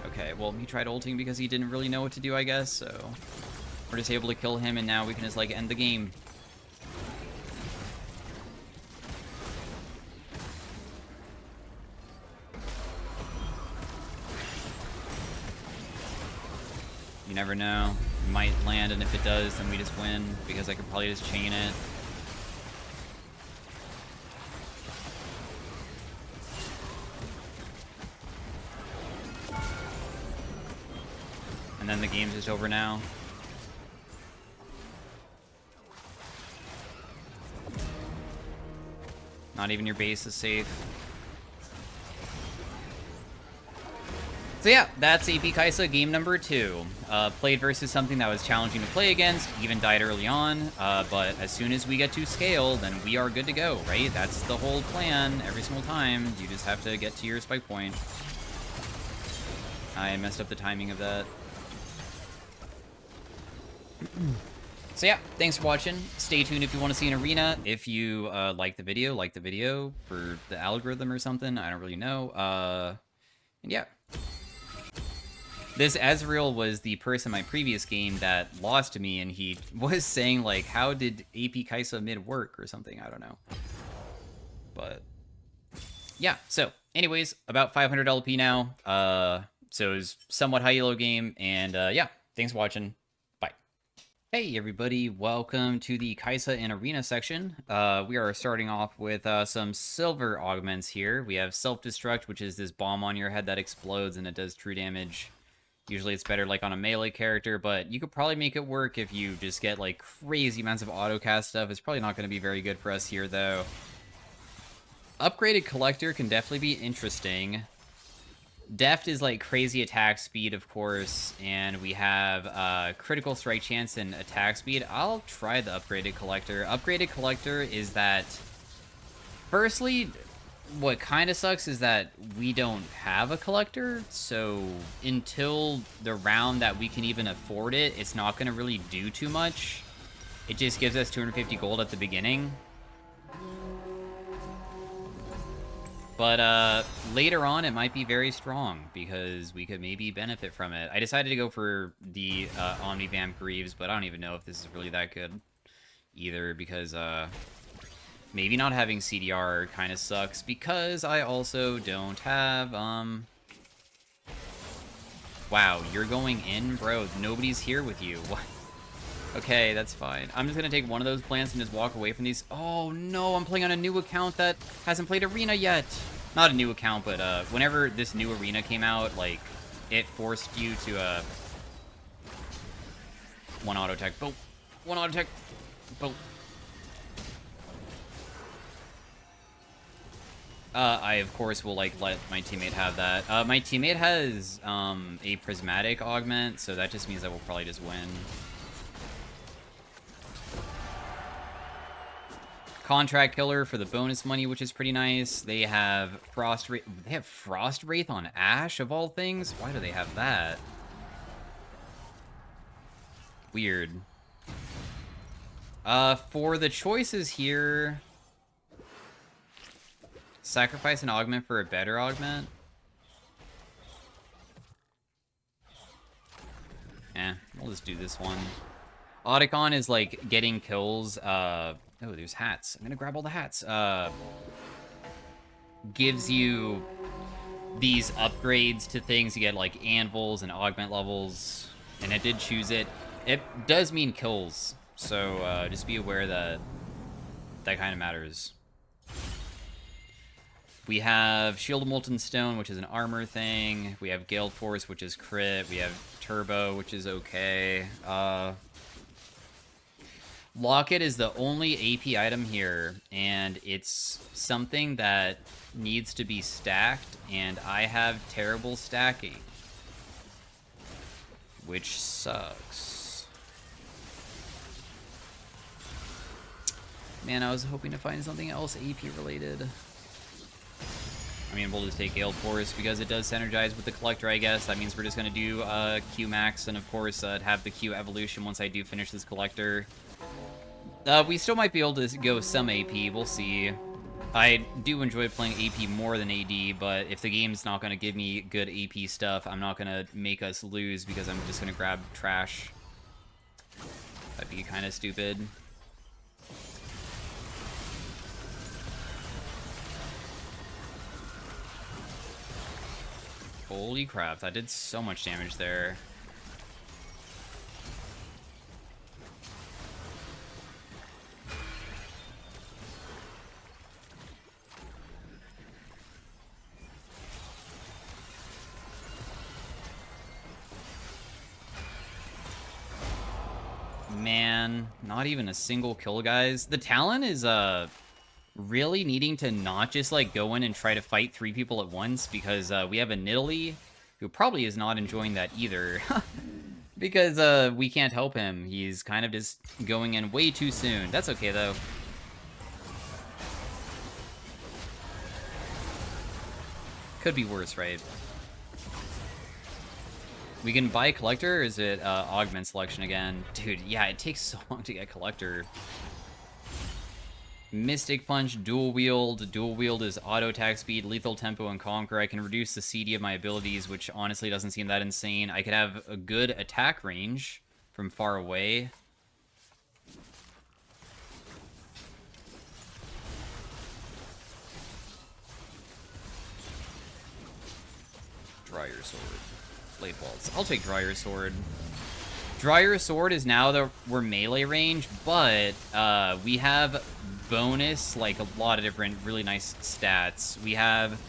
Okay, well, he tried ulting because he didn't really know what to do, I guess, so we're just able to kill him, and now we can just, like, end the game. You never know. It might land, and if it does, then we just win, because I could probably just chain it. And then the game's just over now. Not even your base is safe. So yeah, that's AP Kaisa game number 2. Played versus something that was challenging to play against, even died early on, but as soon as we get to scale, then we are good to go, right? That's the whole plan every single time. You just have to get to your spike point. I messed up the timing of that. So yeah, thanks for watching. Stay tuned if you want to see an arena. If you like the video for the algorithm or something. I don't really know. And yeah. This Ezreal was the person in my previous game that lost to me, and he was saying, like, how did AP Kaisa mid work or something? I don't know. But yeah, so anyways, about 500 LP now. So it was somewhat high elo game, and yeah, thanks for watching. Hey everybody, welcome to the Kaisa and Arena section. We are starting off with some silver augments here. We have Self-Destruct, which is this bomb on your head that explodes and it does true damage. Usually it's better like on a melee character, but you could probably make it work if you just get like crazy amounts of auto-cast stuff. It's probably not going to be very good for us here though. Upgraded Collector can definitely be interesting. Deft is like crazy attack speed, of course, and we have critical strike chance and attack speed. I'll try the Upgraded Collector. Upgraded Collector is that, firstly, what kind of sucks is that we don't have a Collector, so until the round that we can even afford it, it's not going to really do too much. It just gives us 250 gold at the beginning. But later on, it might be very strong because we could maybe benefit from it. I decided to go for the Omnivamp Greaves, but I don't even know if this is really that good either because maybe not having CDR kind of sucks because I also don't have... Wow, you're going in? Bro, nobody's here with you. What? Okay, that's fine. I'm just gonna take one of those plants and just walk away from these. Oh no, I'm playing on a new account that hasn't played Arena yet. Not a new account, but whenever this new Arena came out, like, it forced you to, one auto tech. Boom. One auto tech. Boom. I, of course, will, like, let my teammate have that. My teammate has, a Prismatic Augment, so that just means that we'll probably just win. Contract Killer for the bonus money, which is pretty nice. They have Frost Wraith on Ashe, of all things? Why do they have that? Weird. For the choices here... Sacrifice an augment for a better augment? We'll just do this one. Otacon is, like, getting kills, Oh, there's hats. I'm gonna grab all the hats. Gives you these upgrades to things. You get, like, anvils and augment levels. And it did choose it. It does mean kills. So, just be aware that that kind of matters. We have Shield of Molten Stone, which is an armor thing. We have Gale Force, which is crit. We have Turbo, which is okay. Locket is the only AP item here, and it's something that needs to be stacked, and I have terrible stacking. Which sucks. Man, I was hoping to find something else AP related. I mean, we'll just take Gale Force because it does synergize with the Collector, I guess. That means we're just going to do Q Max and, of course, have the Q Evolution once I do finish this Collector. We still might be able to go some AP. We'll see. I do enjoy playing AP more than AD, but if the game's not going to give me good AP stuff, I'm not going to make us lose because I'm just going to grab trash. That'd be kind of stupid. Holy crap, that did so much damage there. Man, not even a single kill, guys. The Talon is, really needing to not just, like, go in and try to fight 3 people at once, because, we have a Nidalee, who probably is not enjoying that either. Because, we can't help him. He's kind of just going in way too soon. That's okay, though. Could be worse, right? We can buy Collector, or is it Augment Selection again? Dude, yeah, it takes so long to get Collector. Mystic Punch, Dual Wield. Dual Wield is Auto Attack Speed, Lethal Tempo, and Conquer. I can reduce the CD of my abilities, which honestly doesn't seem that insane. I could have a good attack range from far away. Dryer Sword. Blade Waltz. I'll take Dryer Sword. Dryer Sword is now that we're melee range, but we have bonus, like a lot of different really nice stats. We have,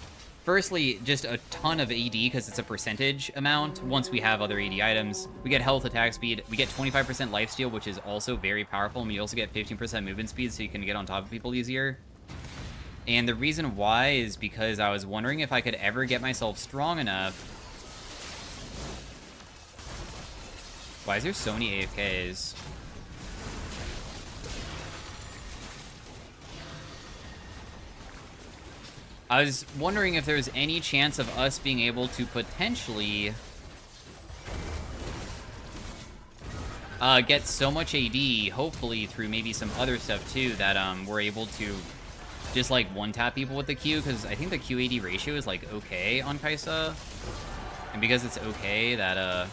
firstly, just a ton of AD because it's a percentage amount. Once we have other AD items, we get health, attack speed. We get 25% lifesteal, which is also very powerful. And we also get 15% movement speed, so you can get on top of people easier. And the reason why is because I was wondering if I could ever get myself strong enough. Why is there so many AFKs? I was wondering if there's any chance of us being able to potentially get so much AD, hopefully through maybe some other stuff too, that we're able to just like one-tap people with the Q, because I think the Q-AD ratio is like okay on Kaisa. And because it's okay, that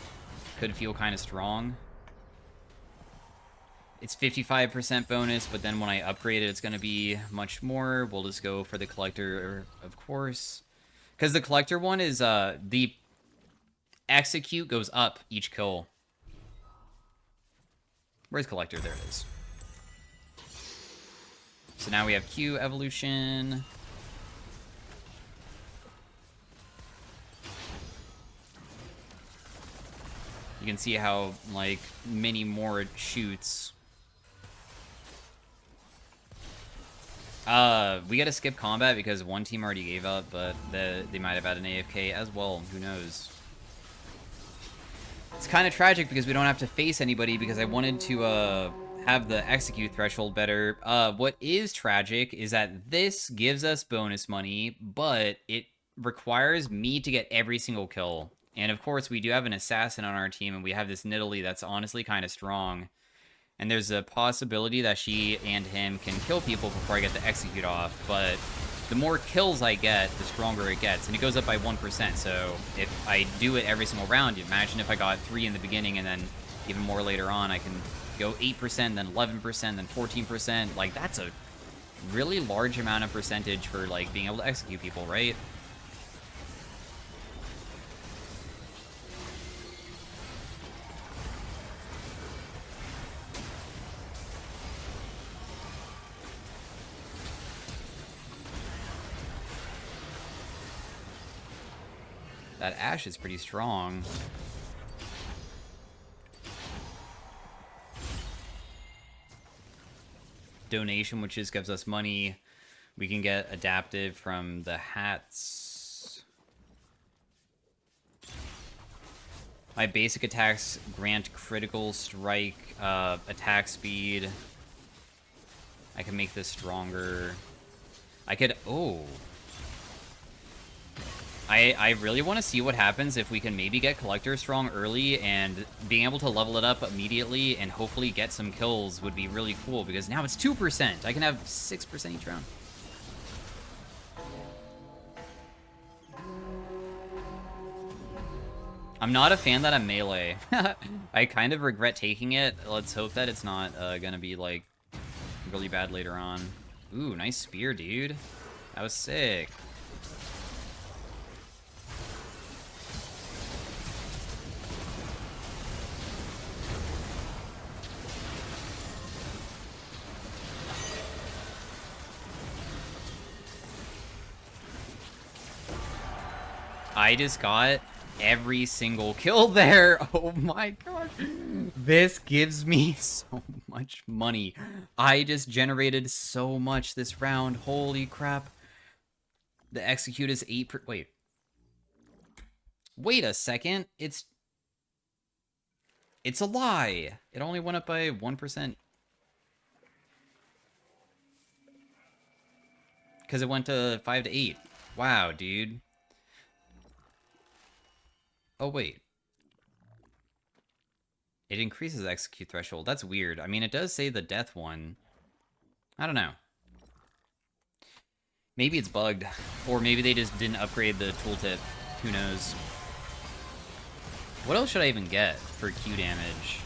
could feel kind of strong. It's 55% bonus, but then when I upgrade it, it's going to be much more. We'll just go for the Collector, of course. Because the Collector one is, the execute goes up each kill. Where's Collector? There it is. So now we have Q evolution. You can see how, like, many more it shoots. We gotta skip combat because one team already gave up, but they might have had an AFK as well. Who knows? It's kind of tragic because we don't have to face anybody because I wanted to, have the execute threshold better. What is tragic is that this gives us bonus money, but it requires me to get every single kill. And of course, we do have an assassin on our team, and we have this Nidalee that's honestly kind of strong. And there's a possibility that she and him can kill people before I get the execute off, but the more kills I get, the stronger it gets, and it goes up by 1%, so if I do it every single round, imagine if I got 3 in the beginning and then even more later on, I can go 8%, then 11%, then 14%, like, that's a really large amount of percentage for, like, being able to execute people, right? That Ashe is pretty strong. Donation, which just gives us money. We can get adaptive from the hats. My basic attacks grant critical strike, attack speed. I can make this stronger. I could, oh. I really want to see what happens if we can maybe get Collector strong early, and being able to level it up immediately and hopefully get some kills would be really cool, because now it's 2%. I can have 6% each round. I'm not a fan that I'm melee. I kind of regret taking it. Let's hope that it's not gonna be, like, really bad later on. Ooh, nice spear, dude. That was sick. I just got every single kill there. Oh my god. This gives me so much money. I just generated so much this round. Holy crap. The execute is 8 wait. Wait a second. It's a lie. It only went up by 1%. Because it went to 5 to 8. Wow, dude. Oh, wait. It increases the execute threshold. That's weird. I mean, it does say the death one. I don't know. Maybe it's bugged. Or maybe they just didn't upgrade the tooltip. Who knows? What else should I even get for Q damage?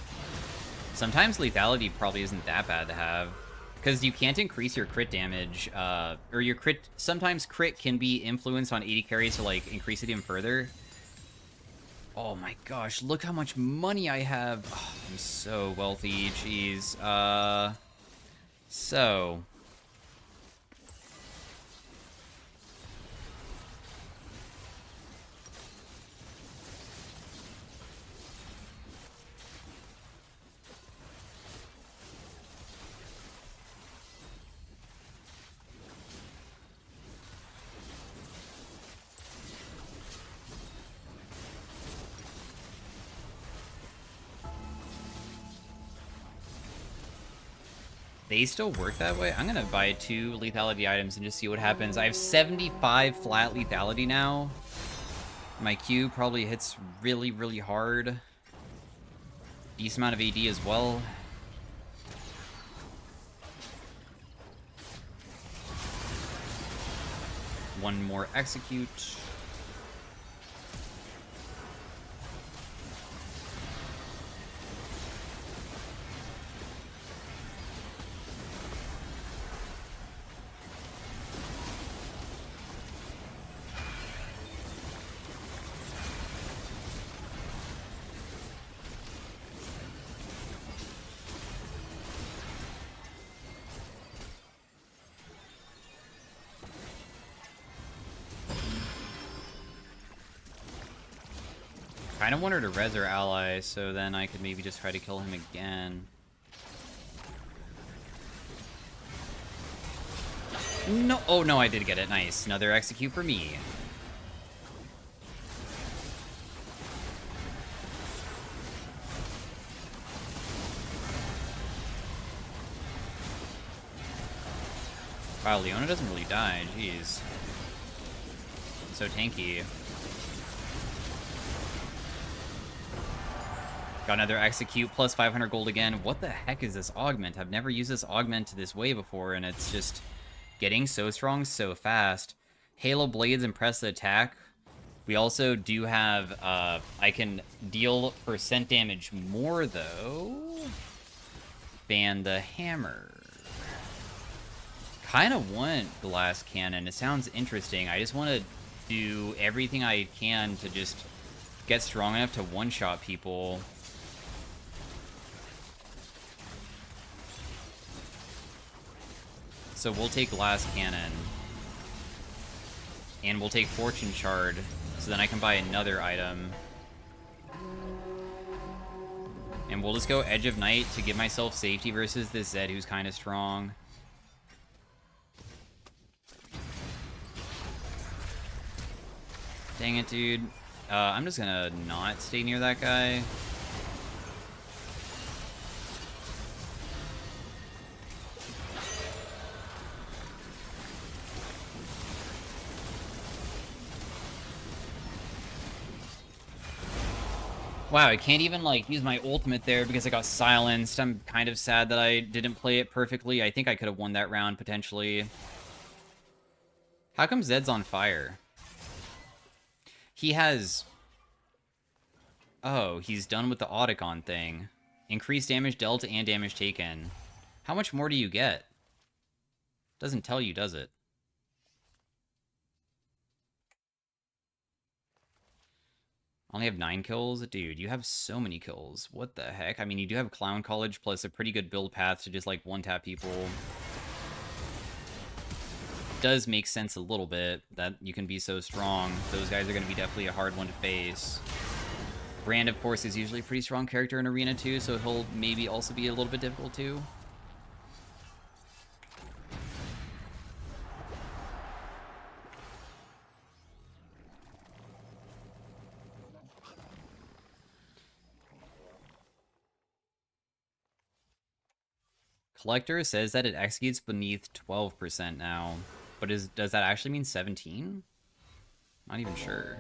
Sometimes lethality probably isn't that bad to have. Because you can't increase your crit damage. Or your crit... Sometimes crit can be influenced on 80 carries to, like, increase it even further. Oh my gosh, look how much money I have. Oh, I'm so wealthy, jeez. So... They still work that way? I'm gonna buy 2 lethality items and just see what happens. I have 75 flat lethality now. My Q probably hits really, really hard. Decent amount of AD as well. one more execute. I don't want her to res her ally, so then I could maybe just try to kill him again. No, oh no, I did get it. Nice. Another execute for me. Wow, Leona doesn't really die. Jeez. So tanky. Got another execute, plus 500 gold again. What the heck is this augment? I've never used this augment this way before, and it's just getting so strong so fast. Halo Blades impress the attack. We also do have, I can deal percent damage more, though. Ban the hammer. Kind of want Glass Cannon. It sounds interesting. I just want to do everything I can to just get strong enough to one-shot people. So we'll take Glass Cannon. And we'll take Fortune Shard, so then I can buy another item. And we'll just go Edge of Night to give myself safety versus this Zed who's kind of strong. Dang it, dude. I'm just gonna not stay near that guy. Wow, I can't even, like, use my ultimate there because I got silenced. I'm kind of sad that I didn't play it perfectly. I think I could have won that round, potentially. How come Zed's on fire? He has... Oh, he's done with the Audicon thing. Increased damage dealt and damage taken. How much more do you get? Doesn't tell you, does it? Only have 9 kills? Dude, you have so many kills. What the heck? I mean, you do have Clown College plus a pretty good build path to just, like, one-tap people. Does make sense a little bit that you can be so strong. Those guys are going to be definitely a hard one to face. Brand, of course, is usually a pretty strong character in Arena too, so he'll maybe also be a little bit difficult too. Collector says that it executes beneath 12% now, but does that actually mean 17? Not even sure.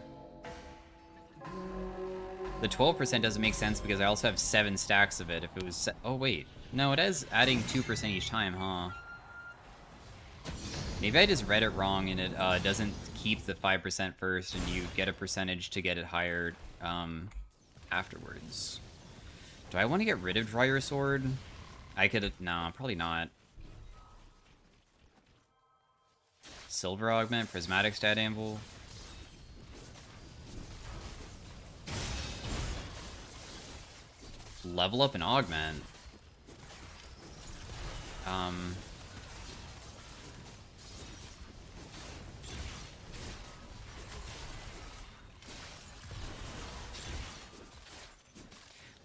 The 12% doesn't make sense because I also have 7 stacks of it. If it was... Oh, wait. No, it is adding 2% each time, huh? Maybe I just read it wrong and it doesn't keep the 5% first and you get a percentage to get it higher afterwards. Do I want to get rid of Draw Your Sword? I could... No, probably not. Silver Augment, Prismatic Stat Anvil. Level up an Augment.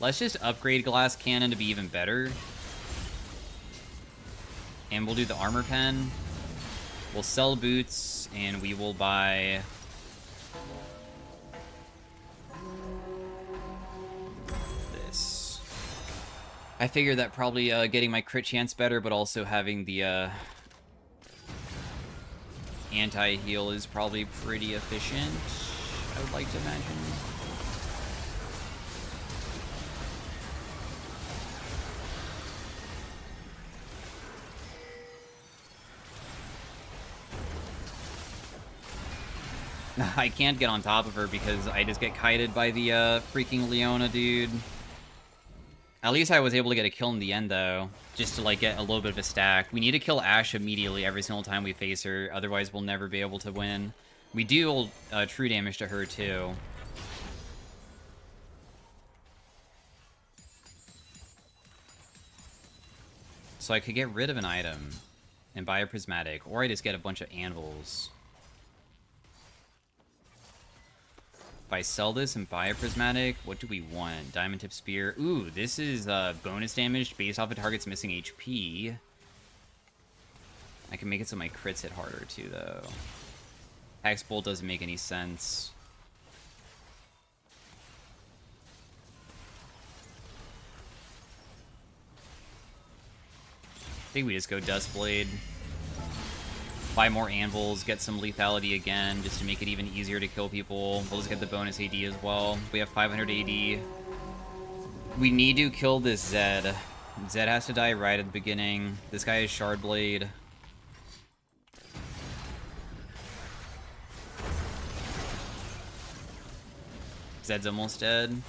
Let's just upgrade Glass Cannon to be even better. And we'll do the Armor Pen. We'll sell boots, and we will buy... this. I figure that probably getting my crit chance better, but also having the anti-heal is probably pretty efficient, I would like to imagine. I can't get on top of her because I just get kited by the freaking Leona, dude. At least I was able to get a kill in the end, though, just to, like, get a little bit of a stack. We need to kill Ashe immediately every single time we face her, otherwise we'll never be able to win. We deal true damage to her, too. So I could get rid of an item and buy a prismatic, or I just get a bunch of anvils. If I sell this and buy a prismatic, what do we want? Diamond tip spear. Ooh, this is bonus damage based off a target's missing HP. I can make it so my crits hit harder too, though. Hex bolt doesn't make any sense. I think we just go Dustblade. Buy more anvils, get some lethality again, just to make it even easier to kill people. We'll just get the bonus AD as well. We have 500 AD. We need to kill this Zed. Zed has to die right at the beginning. This guy is Shardblade. Zed's almost dead.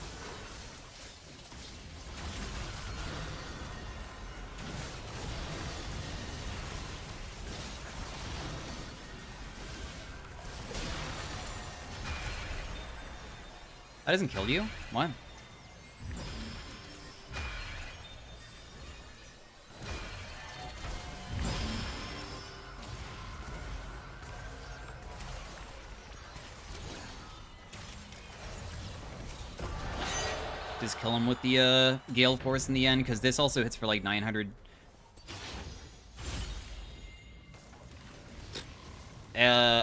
That doesn't kill you? What? Just kill him with the Gale Force in the end, because this also hits for like 900.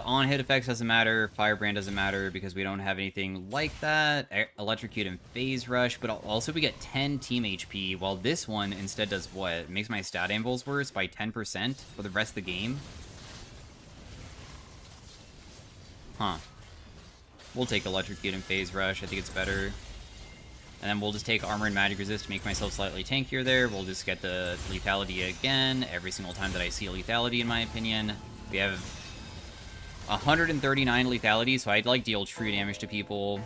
On-hit effects doesn't matter, Firebrand doesn't matter because we don't have anything like that. Electrocute and Phase Rush, but also we get 10 team HP, while this one instead does what? It makes my stat anvils worse by 10% for the rest of the game? Huh. We'll take Electrocute and Phase Rush, I think it's better. And then we'll just take Armor and Magic Resist to make myself slightly tankier there. We'll just get the lethality again every single time that I see a lethality, in my opinion. We have 139 lethality, so I'd like deal true damage to people.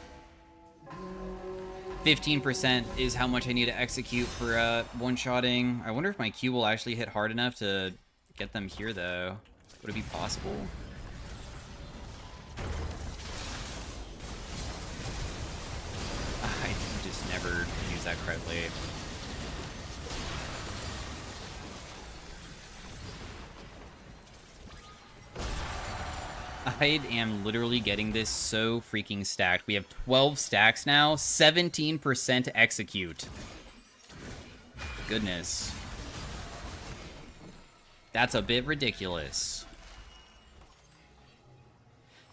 15% is how much I need to execute for one-shotting. I wonder if my Q will actually hit hard enough to get them here, though. Would it be possible? I just never use that correctly. I am literally getting this so freaking stacked. We have 12 stacks now, 17% execute. Goodness. That's a bit ridiculous.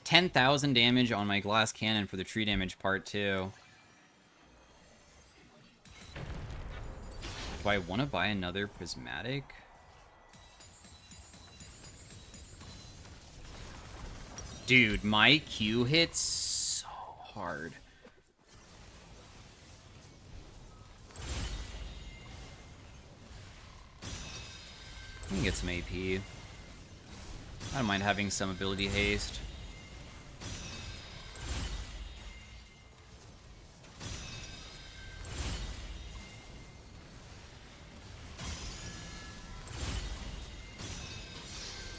10,000 damage on my glass cannon for the tree damage part, too. Do I want to buy another prismatic? Dude, my Q hits so hard. I can get some AP. I don't mind having some ability haste.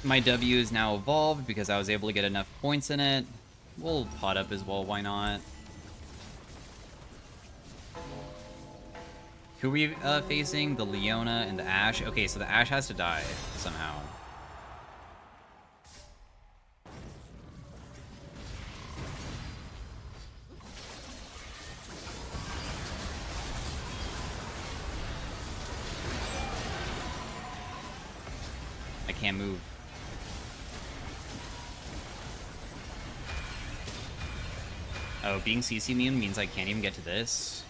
My W is now evolved because I was able to get enough points in it. We'll pot up as well, why not? Who are we facing? The Leona and the Ashe. Okay, so the Ashe has to die somehow. I can't move. Oh, being CC immune means I can't even get to this.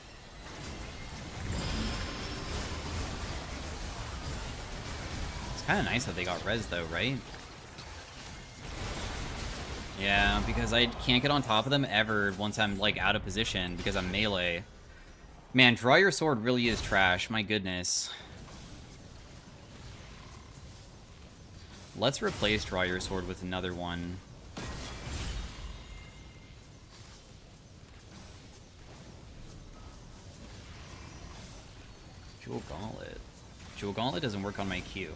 It's kind of nice that they got res though, right? Yeah, because I can't get on top of them ever once I'm like out of position because I'm melee. Man, draw your sword really is trash, my goodness. Let's replace draw your sword with another one. Jewel Gauntlet. Jewel Gauntlet doesn't work on my Q.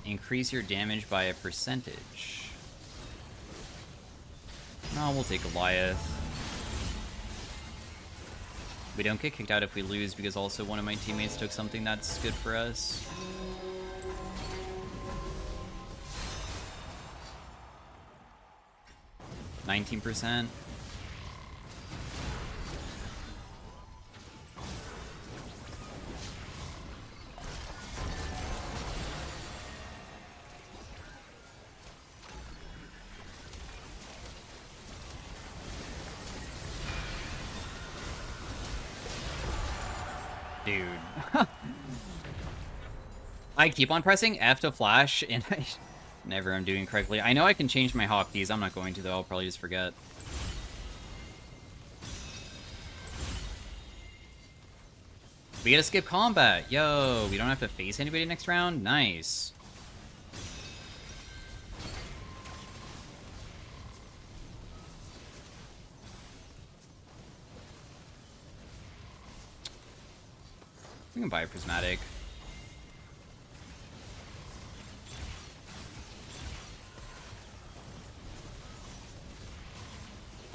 Increase your damage by a percentage. No, we'll take Goliath. We don't get kicked out if we lose because also one of my teammates took something that's good for us. %. Dude. I keep on pressing F to flash, and I never am doing correctly. I know I can change my hawk keys. I'm not going to, though. I'll probably just forget. We get to skip combat. Yo, we don't have to face anybody next round? Nice. We can buy a prismatic.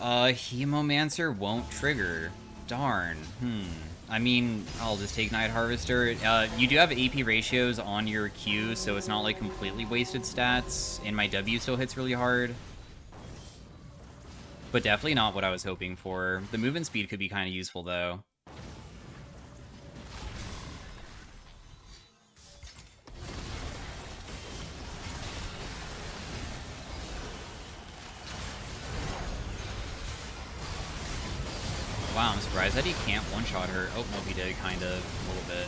Hemomancer won't trigger. Darn. I mean, I'll just take Night Harvester. You do have AP ratios on your Q, so it's not like completely wasted stats. And my W still hits really hard. But definitely not what I was hoping for. The movement speed could be kind of useful, though. Wow, I'm surprised that he can't one-shot her. Oh, no, he did, kind of, a little bit.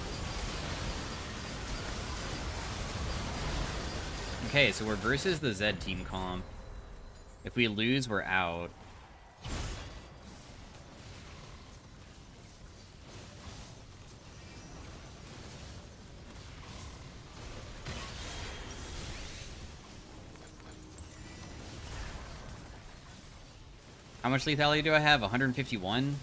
Okay, so we're versus the Z team comp. If we lose, we're out. How much lethality do I have? 151?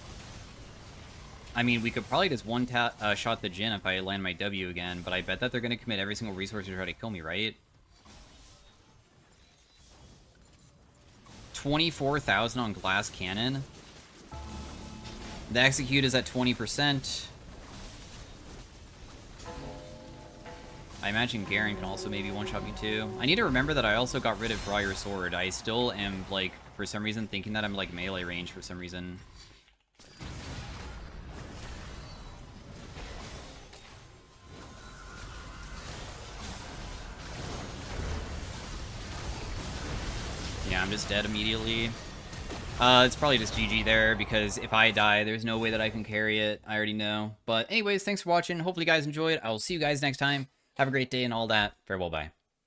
I mean, we could probably just one-shot the Jhin if I land my W again, but I bet that they're going to commit every single resource to try to kill me, right? 24,000 on Glass Cannon. The execute is at 20%. I imagine Garen can also maybe one-shot me too. I need to remember that I also got rid of Draw Your Sword. I still am, like, for some reason, thinking that I'm, like, melee range for some reason. Yeah, I'm just dead immediately. It's probably just GG there, because if I die, there's no way that I can carry it. I already know. But anyways, thanks for watching. Hopefully you guys enjoyed. I will see you guys next time. Have a great day and all that. Farewell, bye.